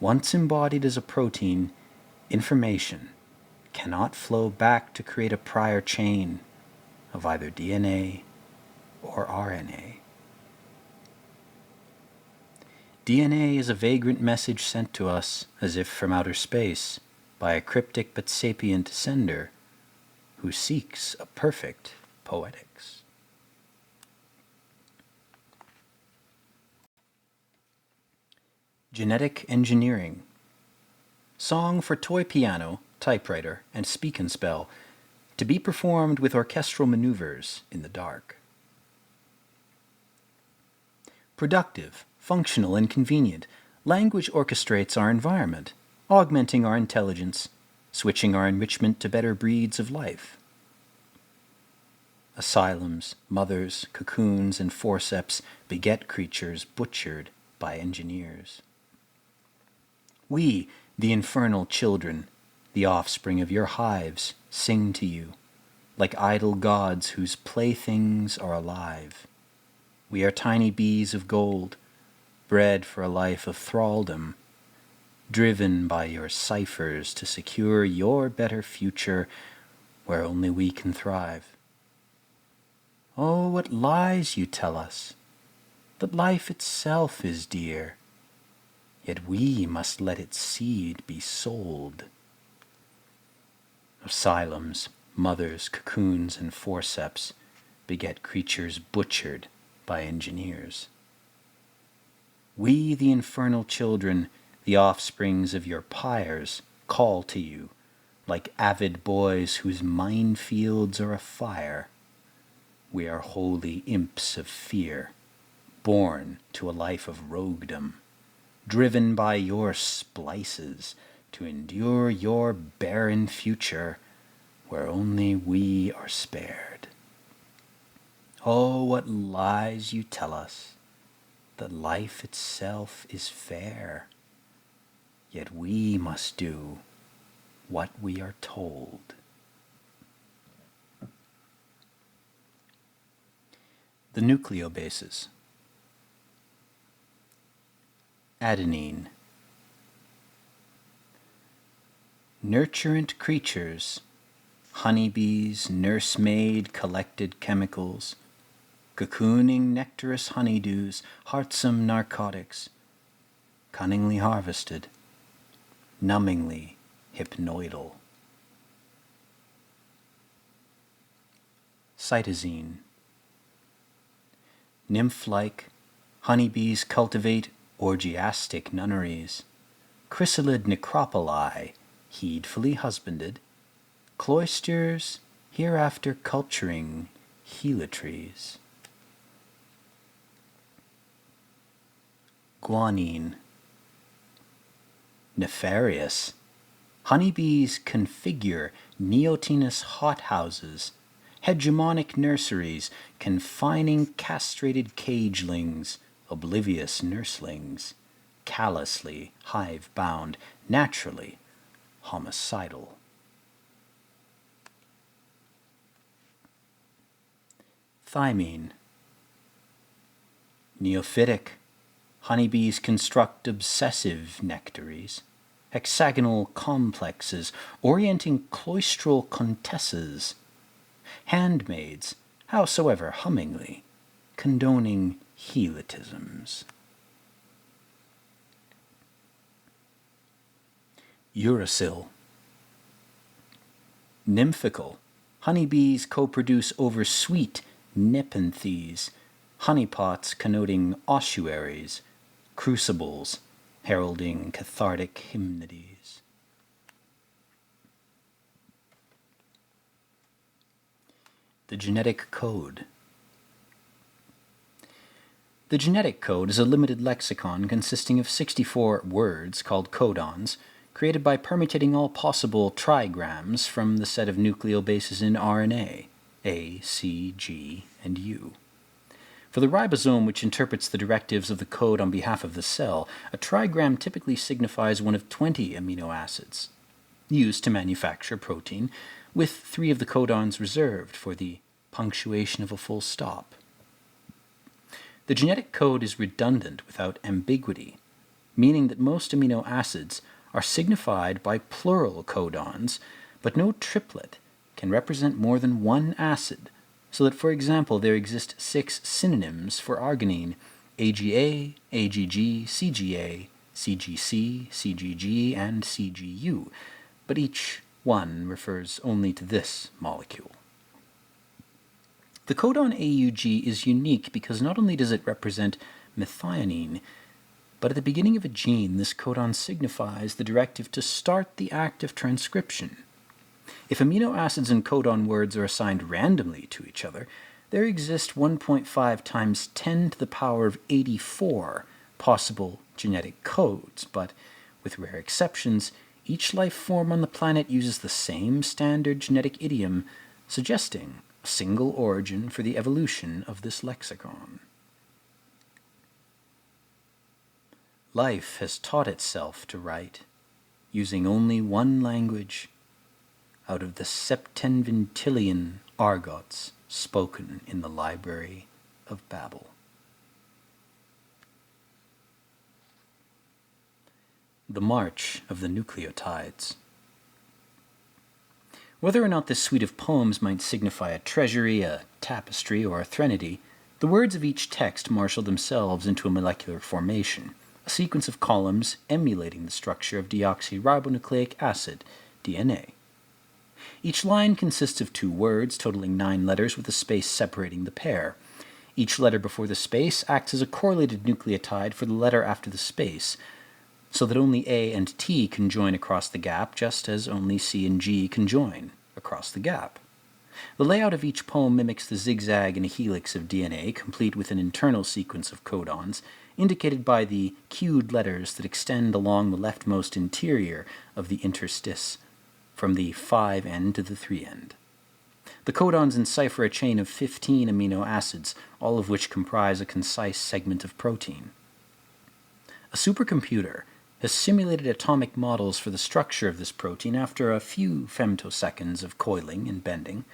[SPEAKER 1] once embodied as a protein, information cannot flow back to create a prior chain of either DNA or RNA. DNA is a vagrant message sent to us, as if from outer space, by a cryptic but sapient sender who seeks a perfect poetics. Genetic engineering. Song for toy piano, typewriter, and speak and spell, to be performed with orchestral maneuvers in the dark. Productive, functional, and convenient, language orchestrates our environment, augmenting our intelligence, switching our enrichment to better breeds of life. Asylums, mothers, cocoons, and forceps beget creatures butchered by engineers. We, the infernal children, the offspring of your hives, sing to you, like idle gods whose playthings are alive. We are tiny bees of gold, bred for a life of thraldom, driven by your ciphers to secure your better future where only we can thrive. Oh, what lies you tell us, that life itself is dear, yet we must let its seed be sold. Asylums, mothers, cocoons, and forceps beget creatures butchered by engineers. We, the infernal children, the offsprings of your pyres, call to you, like avid boys whose minefields are afire. We are holy imps of fear, born to a life of roguedom, driven by your splices to endure your barren future where only we are spared. Oh, what lies you tell us, that life itself is fair, yet we must do what we are told. The nucleobases. Adenine. Nurturant creatures, honeybees, nursemaid collected chemicals, cocooning nectarous honeydews, heartsome narcotics, cunningly harvested, numbingly hypnoidal. Cytosine. Nymph-like, honeybees cultivate orgiastic nunneries, chrysalid necropoli, heedfully husbanded, cloisters hereafter culturing helotries. Guanine. Nefarious, honeybees configure neotenous hothouses, hegemonic nurseries, confining castrated cagelings, oblivious nurslings, callously hive-bound, naturally homicidal. Thymine. Neophytic, honeybees construct obsessive nectaries, hexagonal complexes, orienting cloistral contessas, handmaids, howsoever hummingly, condoning helotisms. Uracil. Nymphical, honeybees co-produce over sweet nepenthes, honeypots connoting ossuaries, crucibles heralding cathartic hymnodies. The genetic code. The genetic code is a limited lexicon consisting of 64 words called codons, created by permutating all possible trigrams from the set of nucleobases in RNA, A, C, G, and U. For the ribosome which interprets the directives of the code on behalf of the cell, a trigram typically signifies one of 20 amino acids, used to manufacture protein, with 3 of the codons reserved for the punctuation of a full stop. The genetic code is redundant without ambiguity, meaning that most amino acids are signified by plural codons, but no triplet can represent more than one acid, so that, for example, there exist 6 synonyms for arginine: AGA, AGG, CGA, CGC, CGG, and CGU, but each one refers only to this molecule. The codon AUG is unique because not only does it represent methionine, But at the beginning of a gene, this codon signifies the directive to start the act of transcription. If amino acids and codon words are assigned randomly to each other, there exist 1.5 times 10 to the power of 84 possible genetic codes, but with rare exceptions, each life form on the planet uses the same standard genetic idiom, suggesting a single origin for the evolution of this lexicon. Life has taught itself to write, using only one language out of the septenvintillion argots spoken in the Library of Babel. The March of the Nucleotides. Whether or not this suite of poems might signify a treasury, a tapestry, or a threnody, the words of each text marshal themselves into a molecular formation, a sequence of columns emulating the structure of deoxyribonucleic acid, DNA. Each line consists of 2 words, totaling 9 letters with a space separating the pair. Each letter before the space acts as a correlated nucleotide for the letter after the space, so that only A and T can join across the gap, just as only C and G can join across the gap. The layout of each poem mimics the zigzag and helix of DNA, complete with an internal sequence of codons, indicated by the cued letters that extend along the leftmost interior of the interstice, from the 5 end to the 3 end. The codons encipher a chain of 15 amino acids, all of which comprise a concise segment of protein. A supercomputer has simulated atomic models for the structure of this protein after a few femtoseconds of coiling and bending.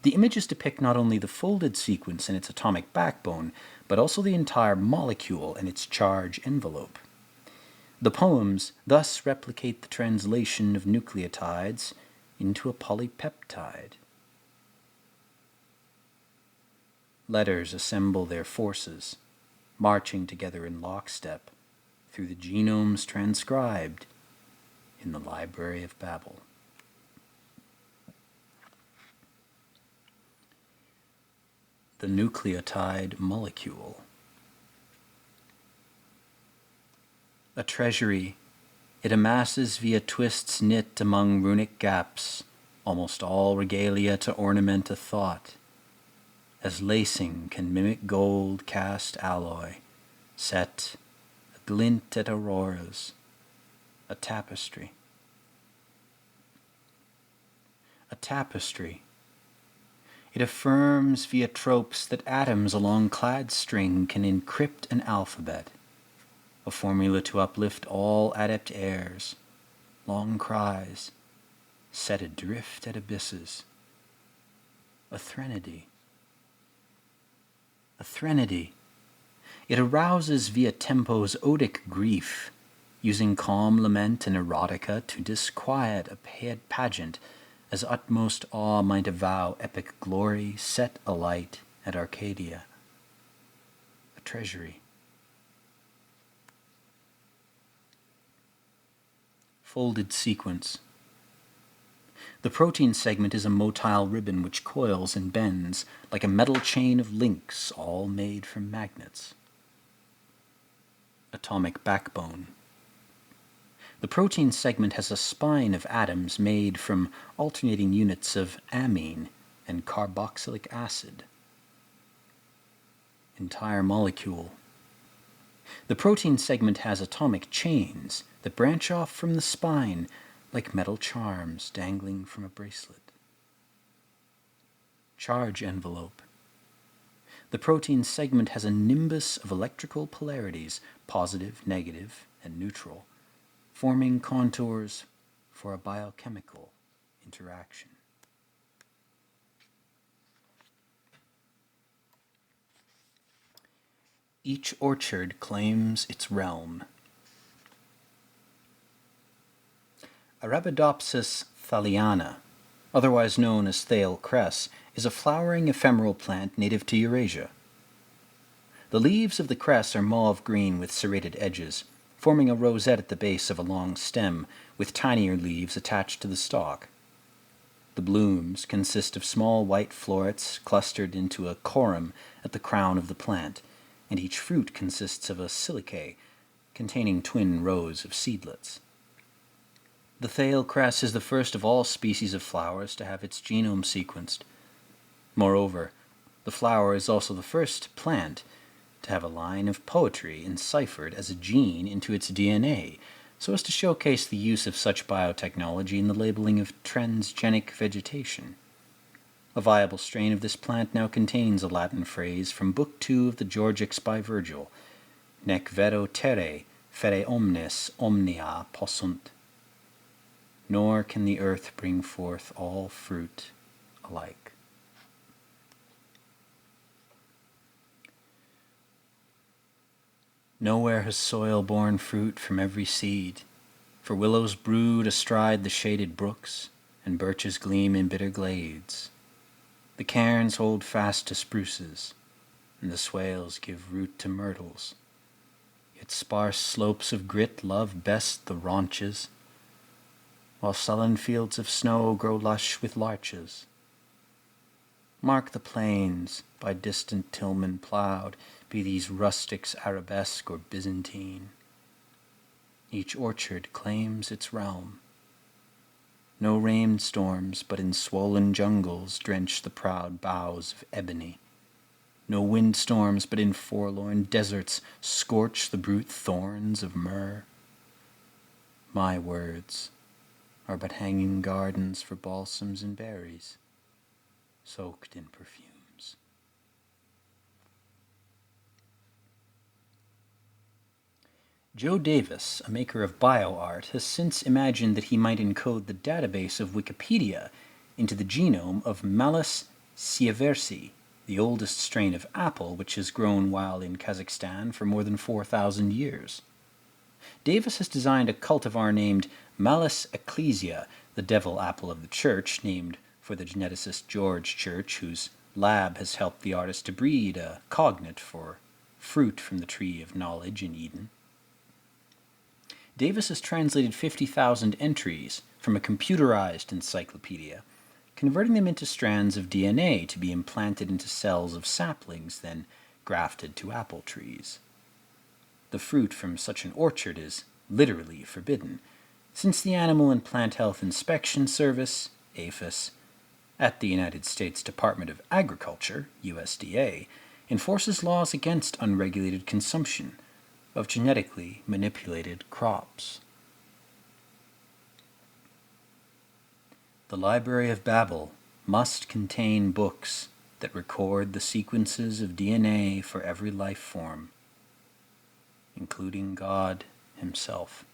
[SPEAKER 1] The images depict not only the folded sequence in its atomic backbone, but also the entire molecule and its charge envelope. The poems thus replicate the translation of nucleotides into a polypeptide. Letters assemble their forces, marching together in lockstep through the genomes transcribed in the Library of Babel. The nucleotide molecule. A treasury, it amasses via twists knit among runic gaps, almost all regalia to ornament a thought, as lacing can mimic gold cast alloy, set a glint at auroras, a tapestry. A tapestry. It affirms via tropes that atoms along clad string can encrypt an alphabet, a formula to uplift all adept airs, long cries, set adrift at abysses. A threnody. A threnody. It arouses via tempo's odic grief, using calm lament and erotica to disquiet a pageant, as utmost awe might avow epic glory set alight at Arcadia. A treasury. Folded sequence. The protein segment is a motile ribbon which coils and bends like a metal chain of links, all made from magnets. Atomic backbone. The protein segment has a spine of atoms made from alternating units of amine and carboxylic acid. Entire molecule. The protein segment has atomic chains that branch off from the spine like metal charms dangling from a bracelet. Charge envelope. The protein segment has a nimbus of electrical polarities, positive, negative, and neutral, forming contours for a biochemical interaction. Each orchard claims its realm. Arabidopsis thaliana, otherwise known as Thale cress, is a flowering ephemeral plant native to Eurasia. The leaves of the cress are mauve-green with serrated edges, forming a rosette at the base of a long stem, with tinier leaves attached to the stalk. The blooms consist of small white florets clustered into a corym at the crown of the plant, and each fruit consists of a silique, containing twin rows of seedlets. The thale cress is the first of all species of flowers to have its genome sequenced. Moreover, the flower is also the first plant to have a line of poetry enciphered as a gene into its DNA, so as to showcase the use of such biotechnology in the labeling of transgenic vegetation. A viable strain of this plant now contains a Latin phrase from Book 2 of the Georgics by Virgil, Nec vero terre fere omnes omnia possunt. Nor can the earth bring forth all fruit alike. Nowhere has soil borne fruit from every seed, for willows brood astride the shaded brooks, and birches gleam in bitter glades. The cairns hold fast to spruces, and the swales give root to myrtles. Yet sparse slopes of grit love best the raunches, while sullen fields of snow grow lush with larches. Mark the plains, by distant tillmen ploughed, be these rustics arabesque or Byzantine. Each orchard claims its realm. No rainstorms, but in swollen jungles drench the proud boughs of ebony. No windstorms, but in forlorn deserts scorch the brute thorns of myrrh. My words are but hanging gardens for balsams and berries, soaked in perfumes. Joe Davis, a maker of bioart, has since imagined that he might encode the database of Wikipedia into the genome of Malus sieversii, the oldest strain of apple which has grown wild in Kazakhstan for more than 4,000 years. Davis has designed a cultivar named Malus ecclesia, the devil apple of the church, named for the geneticist George Church, whose lab has helped the artist to breed a cognate for fruit from the tree of knowledge in Eden. Davis has translated 50,000 entries from a computerized encyclopedia, converting them into strands of DNA to be implanted into cells of saplings, then grafted to apple trees. The fruit from such an orchard is literally forbidden, since the Animal and Plant Health Inspection Service, APHIS, at the United States Department of Agriculture, USDA, enforces laws against unregulated consumption of genetically manipulated crops. The Library of Babel must contain books that record the sequences of DNA for every life form, including God Himself.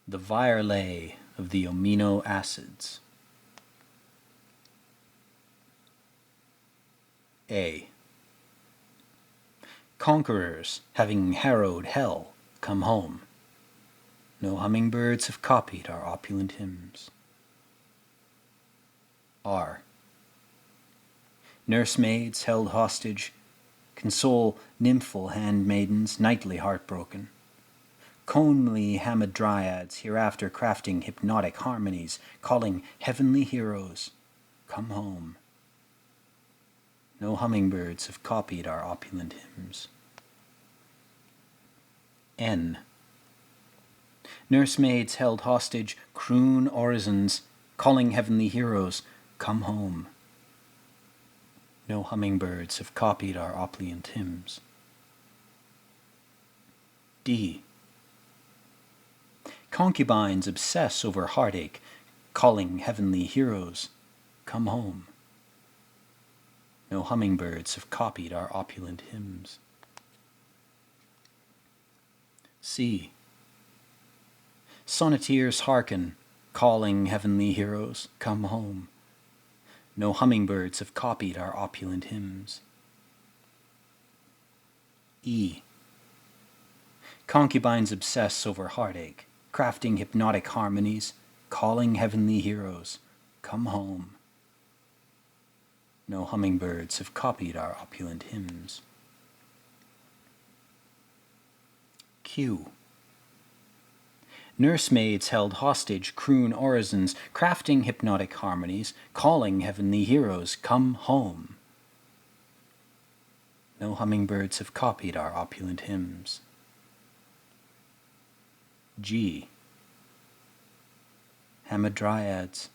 [SPEAKER 1] The virelay of the amino acids. A. Conquerors, having harrowed hell, come home. No hummingbirds have copied our opulent hymns. R. Nursemaids held hostage, console nymphal handmaidens nightly heartbroken. Comely hamadryads hereafter crafting hypnotic harmonies, calling heavenly heroes, come home. No hummingbirds have copied our opulent hymns. N. Nursemaids held hostage croon orisons, calling heavenly heroes, come home. No hummingbirds have copied our opulent hymns. D. Concubines obsess over heartache, calling heavenly heroes, come home. No hummingbirds have copied our opulent hymns. C. Sonneteers hearken, calling heavenly heroes, come home. No hummingbirds have copied our opulent hymns. E. Concubines obsess over heartache, crafting hypnotic harmonies, calling heavenly heroes, come home. No hummingbirds have copied our opulent hymns. Q. Nursemaids held hostage croon orisons, crafting hypnotic harmonies, calling heavenly heroes, come home. No hummingbirds have copied our opulent hymns. G. Hamadryads,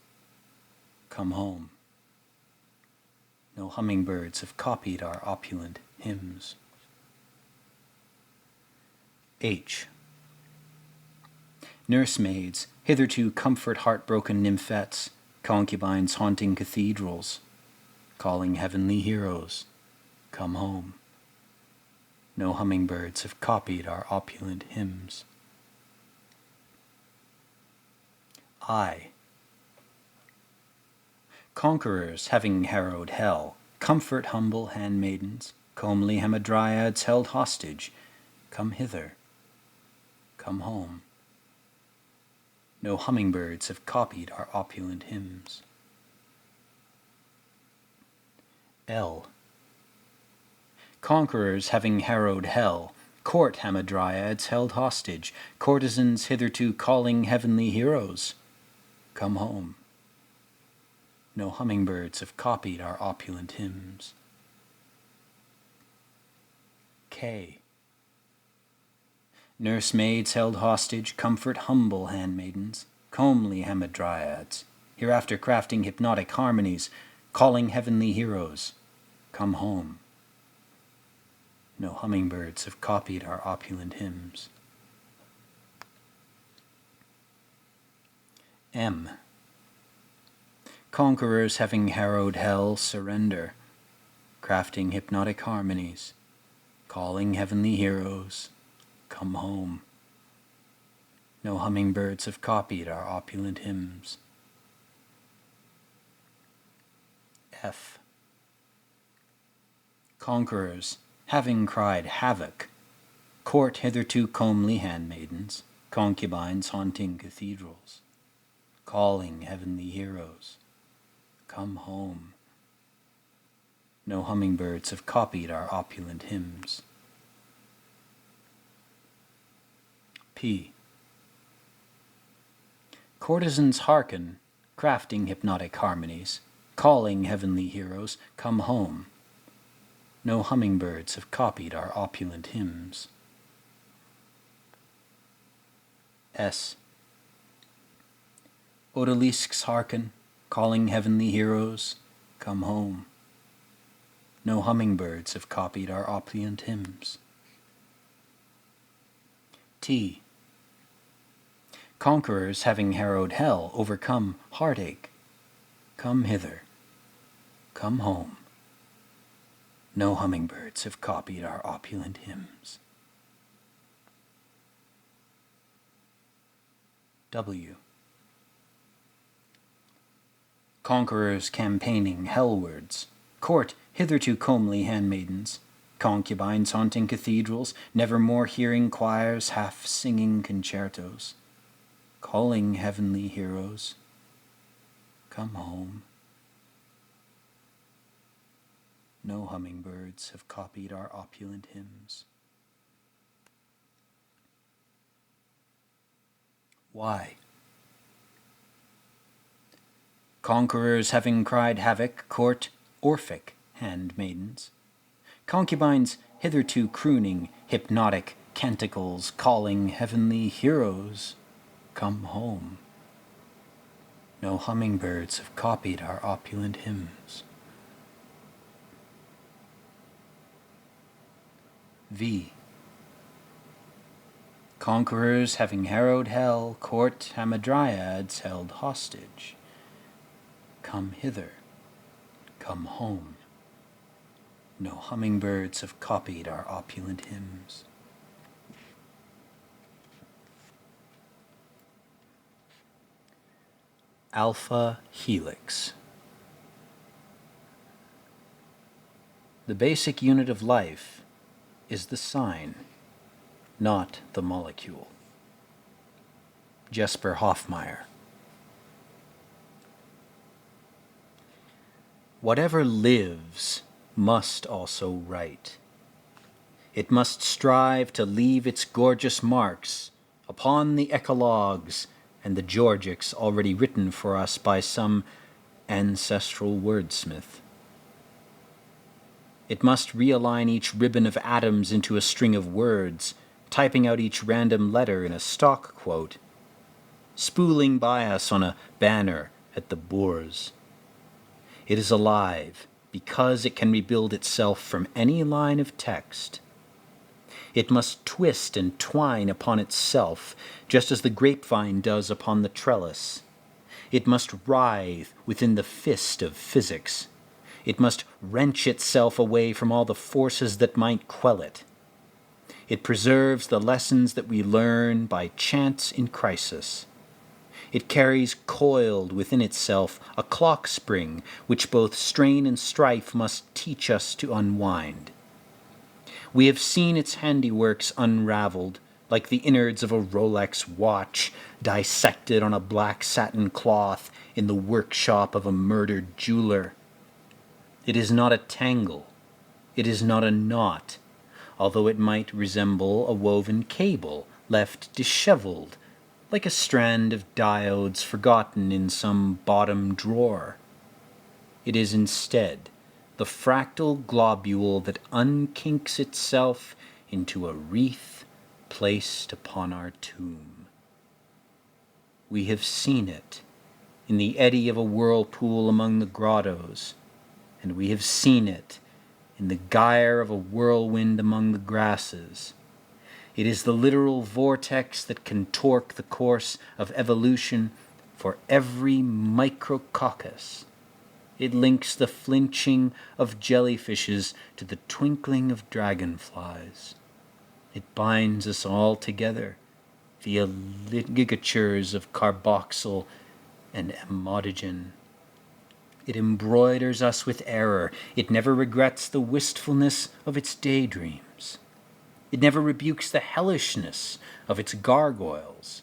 [SPEAKER 1] come home. No hummingbirds have copied our opulent hymns. H. Nursemaids, hitherto comfort heartbroken nymphets, concubines haunting cathedrals, calling heavenly heroes, come home. No hummingbirds have copied our opulent hymns. I. Conquerors, having harrowed hell, comfort humble handmaidens, comely hamadryads held hostage, come hither, come home. No hummingbirds have copied our opulent hymns. L. Conquerors, having harrowed hell, court hamadryads held hostage, courtesans hitherto calling heavenly heroes, come home. No hummingbirds have copied our opulent hymns. K. Nursemaids held hostage, comfort humble handmaidens, comely hamadryads, hereafter crafting hypnotic harmonies, calling heavenly heroes, come home. No hummingbirds have copied our opulent hymns. M. Conquerors, having harrowed hell, surrender, crafting hypnotic harmonies, calling heavenly heroes, come home. No hummingbirds have copied our opulent hymns. F. Conquerors, having cried havoc, court hitherto comely handmaidens, concubines haunting cathedrals, calling heavenly heroes, come home. No hummingbirds have copied our opulent hymns. P. Courtesans hearken, crafting hypnotic harmonies, calling heavenly heroes, come home. No hummingbirds have copied our opulent hymns. S. Odalisques hearken, calling heavenly heroes, come home. No hummingbirds have copied our opulent hymns. T. Conquerors, having harrowed hell, overcome heartache, come hither, come home. No hummingbirds have copied our opulent hymns. W. Conquerors campaigning hellwards, court hitherto comely handmaidens, concubines haunting cathedrals, nevermore hearing choirs half singing concertos, calling heavenly heroes, come home. No hummingbirds have copied our opulent hymns. Y. Conquerors, having cried havoc, court Orphic handmaidens, concubines hitherto crooning hypnotic canticles, calling heavenly heroes, come home. No hummingbirds have copied our opulent hymns. V. Conquerors, having harrowed hell, court hamadryads held hostage, come hither, come home. No hummingbirds have copied our opulent hymns. Alpha helix. The basic unit of life is the sign, not the molecule. Jesper Hoffmeyer. Whatever lives must also write. It must strive to leave its gorgeous marks upon the eclogues and the Georgics already written for us by some ancestral wordsmith. It must realign each ribbon of atoms into a string of words, typing out each random letter in a stock quote, spooling by us on a banner at the Bourse. It is alive because it can rebuild itself from any line of text. It must twist and twine upon itself, just as the grapevine does upon the trellis. It must writhe within the fist of physics. It must wrench itself away from all the forces that might quell it. It preserves the lessons that we learn by chance in crisis. It carries coiled within itself a clock spring which both strain and strife must teach us to unwind. We have seen its handiworks unraveled, like the innards of a Rolex watch dissected on a black satin cloth in the workshop of a murdered jeweler. It is not a tangle, it is not a knot, although it might resemble a woven cable left disheveled, like a strand of diodes forgotten in some bottom drawer. It is instead the fractal globule that unkinks itself into a wreath placed upon our tomb. We have seen it in the eddy of a whirlpool among the grottos, and we have seen it in the gyre of a whirlwind among the grasses. It is the literal vortex that can torque the course of evolution for every micrococcus. It links the flinching of jellyfishes to the twinkling of dragonflies. It binds us all together via ligatures of carboxyl and ammodogen. It embroiders us with error. It never regrets the wistfulness of its daydreams. It never rebukes the hellishness of its gargoyles.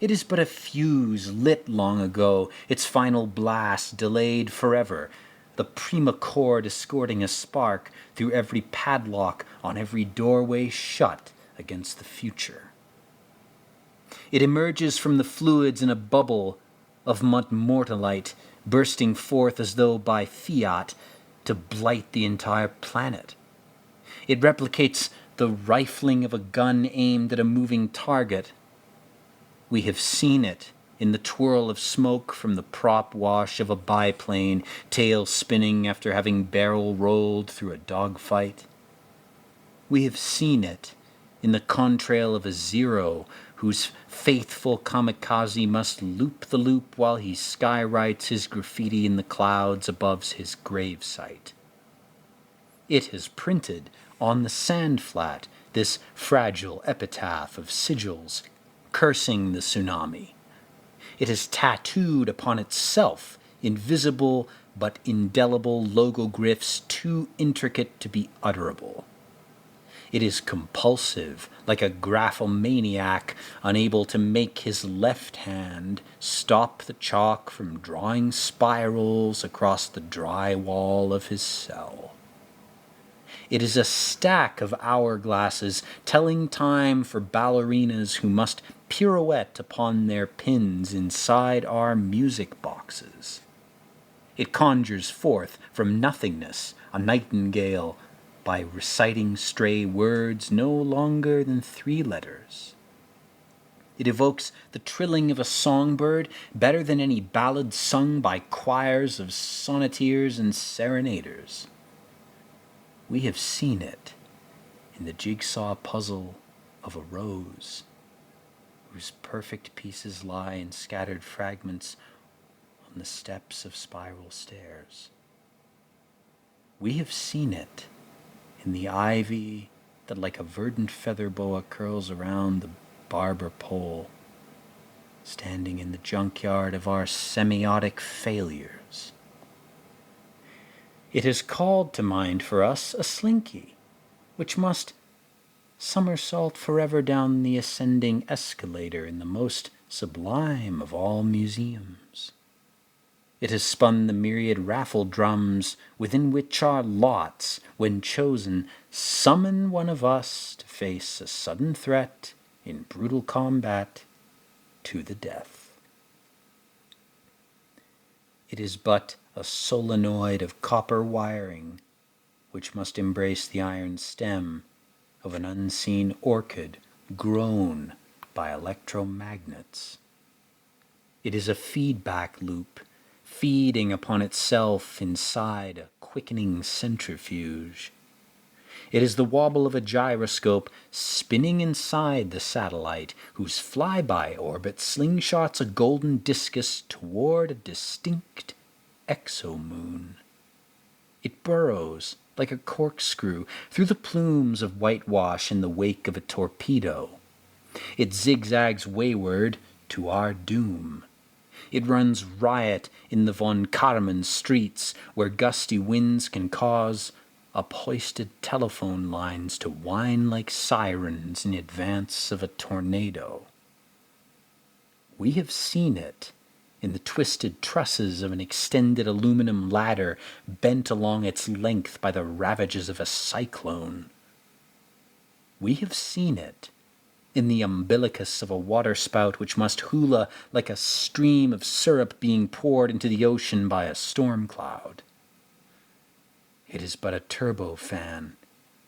[SPEAKER 1] It is but a fuse lit long ago, its final blast delayed forever, the prima chord escorting a spark through every padlock on every doorway shut against the future. It emerges from the fluids in a bubble of mortalite, bursting forth as though by fiat to blight the entire planet. It replicates the rifling of a gun aimed at a moving target. We have seen it in the twirl of smoke from the prop wash of a biplane, tail spinning after having barrel rolled through a dogfight. We have seen it in the contrail of a Zero whose faithful kamikaze must loop the loop while he skywrites his graffiti in the clouds above his gravesite. It has printed on the sand flat this fragile epitaph of sigils cursing the tsunami. It has tattooed upon itself invisible but indelible logoglyphs too intricate to be utterable. It is compulsive, like a graphomaniac unable to make his left hand stop the chalk from drawing spirals across the dry wall of his cell. It is a stack of hourglasses telling time for ballerinas who must pirouette upon their pins inside our music boxes. It conjures forth from nothingness a nightingale by reciting stray words no longer than 3 letters. It evokes the trilling of a songbird better than any ballad sung by choirs of sonneteers and serenaders. We have seen it in the jigsaw puzzle of a rose, whose perfect pieces lie in scattered fragments on the steps of spiral stairs. We have seen it in the ivy that like a verdant feather boa curls around the barber pole, standing in the junkyard of our semiotic failures. It has called to mind for us a slinky, which must somersault forever down the ascending escalator in the most sublime of all museums. It has spun the myriad raffle drums within which our lots, when chosen, summon one of us to face a sudden threat in brutal combat to the death. It is but a solenoid of copper wiring which must embrace the iron stem of an unseen orchid grown by electromagnets. It is a feedback loop, feeding upon itself inside a quickening centrifuge. It is the wobble of a gyroscope spinning inside the satellite, whose flyby orbit slingshots a golden discus toward a distinct exomoon. It burrows like a corkscrew through the plumes of whitewash in the wake of a torpedo. It zigzags wayward to our doom. It runs riot in the von Karman streets, where gusty winds can cause uphoisted telephone lines to whine like sirens in advance of a tornado. We have seen it in the twisted trusses of an extended aluminum ladder bent along its length by the ravages of a cyclone. We have seen it in the umbilicus of a waterspout which must hula like a stream of syrup being poured into the ocean by a storm cloud. It is but a turbofan,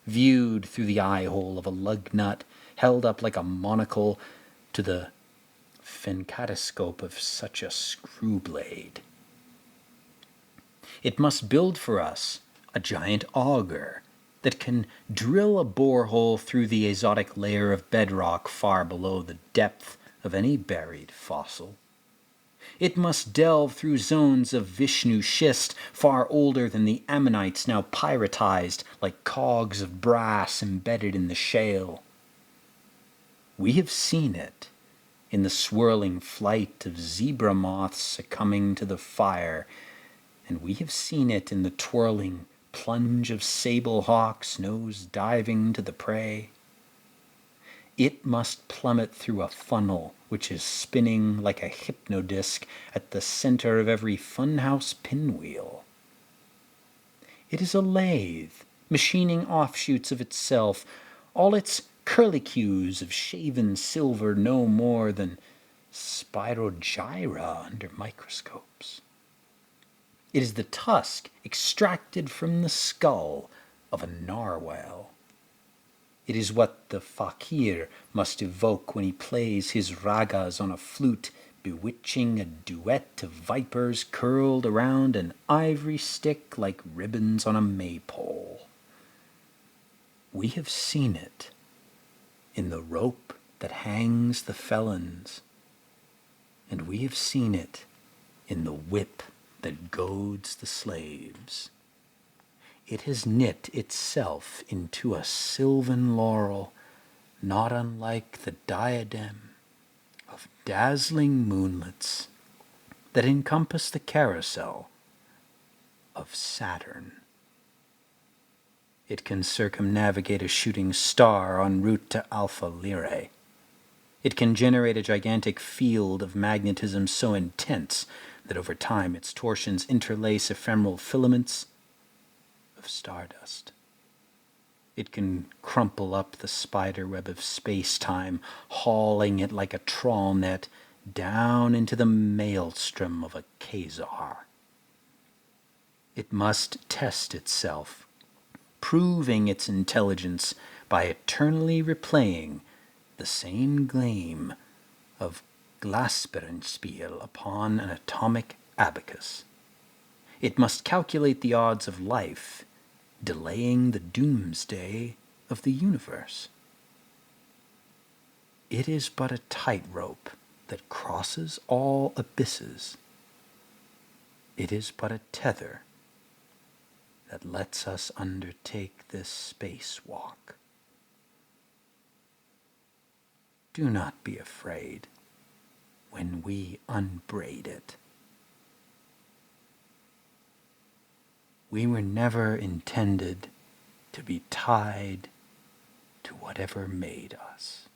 [SPEAKER 1] viewed through the eye-hole of a lug nut, held up like a monocle to the phencatoscope of such a screw blade. It must build for us a giant auger that can drill a borehole through the azotic layer of bedrock far below the depth of any buried fossil. It must delve through zones of Vishnu schist far older than the ammonites now pyritized like cogs of brass embedded in the shale. We have seen it in the swirling flight of zebra moths succumbing to the fire, and we have seen it in the twirling plunge of sable hawks nose diving to the prey. It must plummet through a funnel which is spinning like a hypnodisc at the center of every funhouse pinwheel. It is a lathe, machining offshoots of itself, all its curlicues of shaven silver no more than spirogyra under microscopes. It is the tusk extracted from the skull of a narwhal. It is what the fakir must evoke when he plays his ragas on a flute, bewitching a duet of vipers curled around an ivory stick like ribbons on a maypole. We have seen it in the rope that hangs the felons, and we have seen it in the whip that goads the slaves. It has knit itself into a sylvan laurel, not unlike the diadem of dazzling moonlets that encompass the carousel of Saturn. It can circumnavigate a shooting star en route to Alpha Lyrae. It can generate a gigantic field of magnetism so intense that over time its torsions interlace ephemeral filaments of stardust. It can crumple up the spider web of space-time, hauling it like a trawl net down into the maelstrom of a quasar. It must test itself, proving its intelligence by eternally replaying the same game of Glasperrenspiel upon an atomic abacus. It must calculate the odds of life, delaying the doomsday of the universe. It is but a tightrope that crosses all abysses. It is but a tether that lets us undertake this spacewalk. Do not be afraid when we unbraid it. We were never intended to be tied to whatever made us.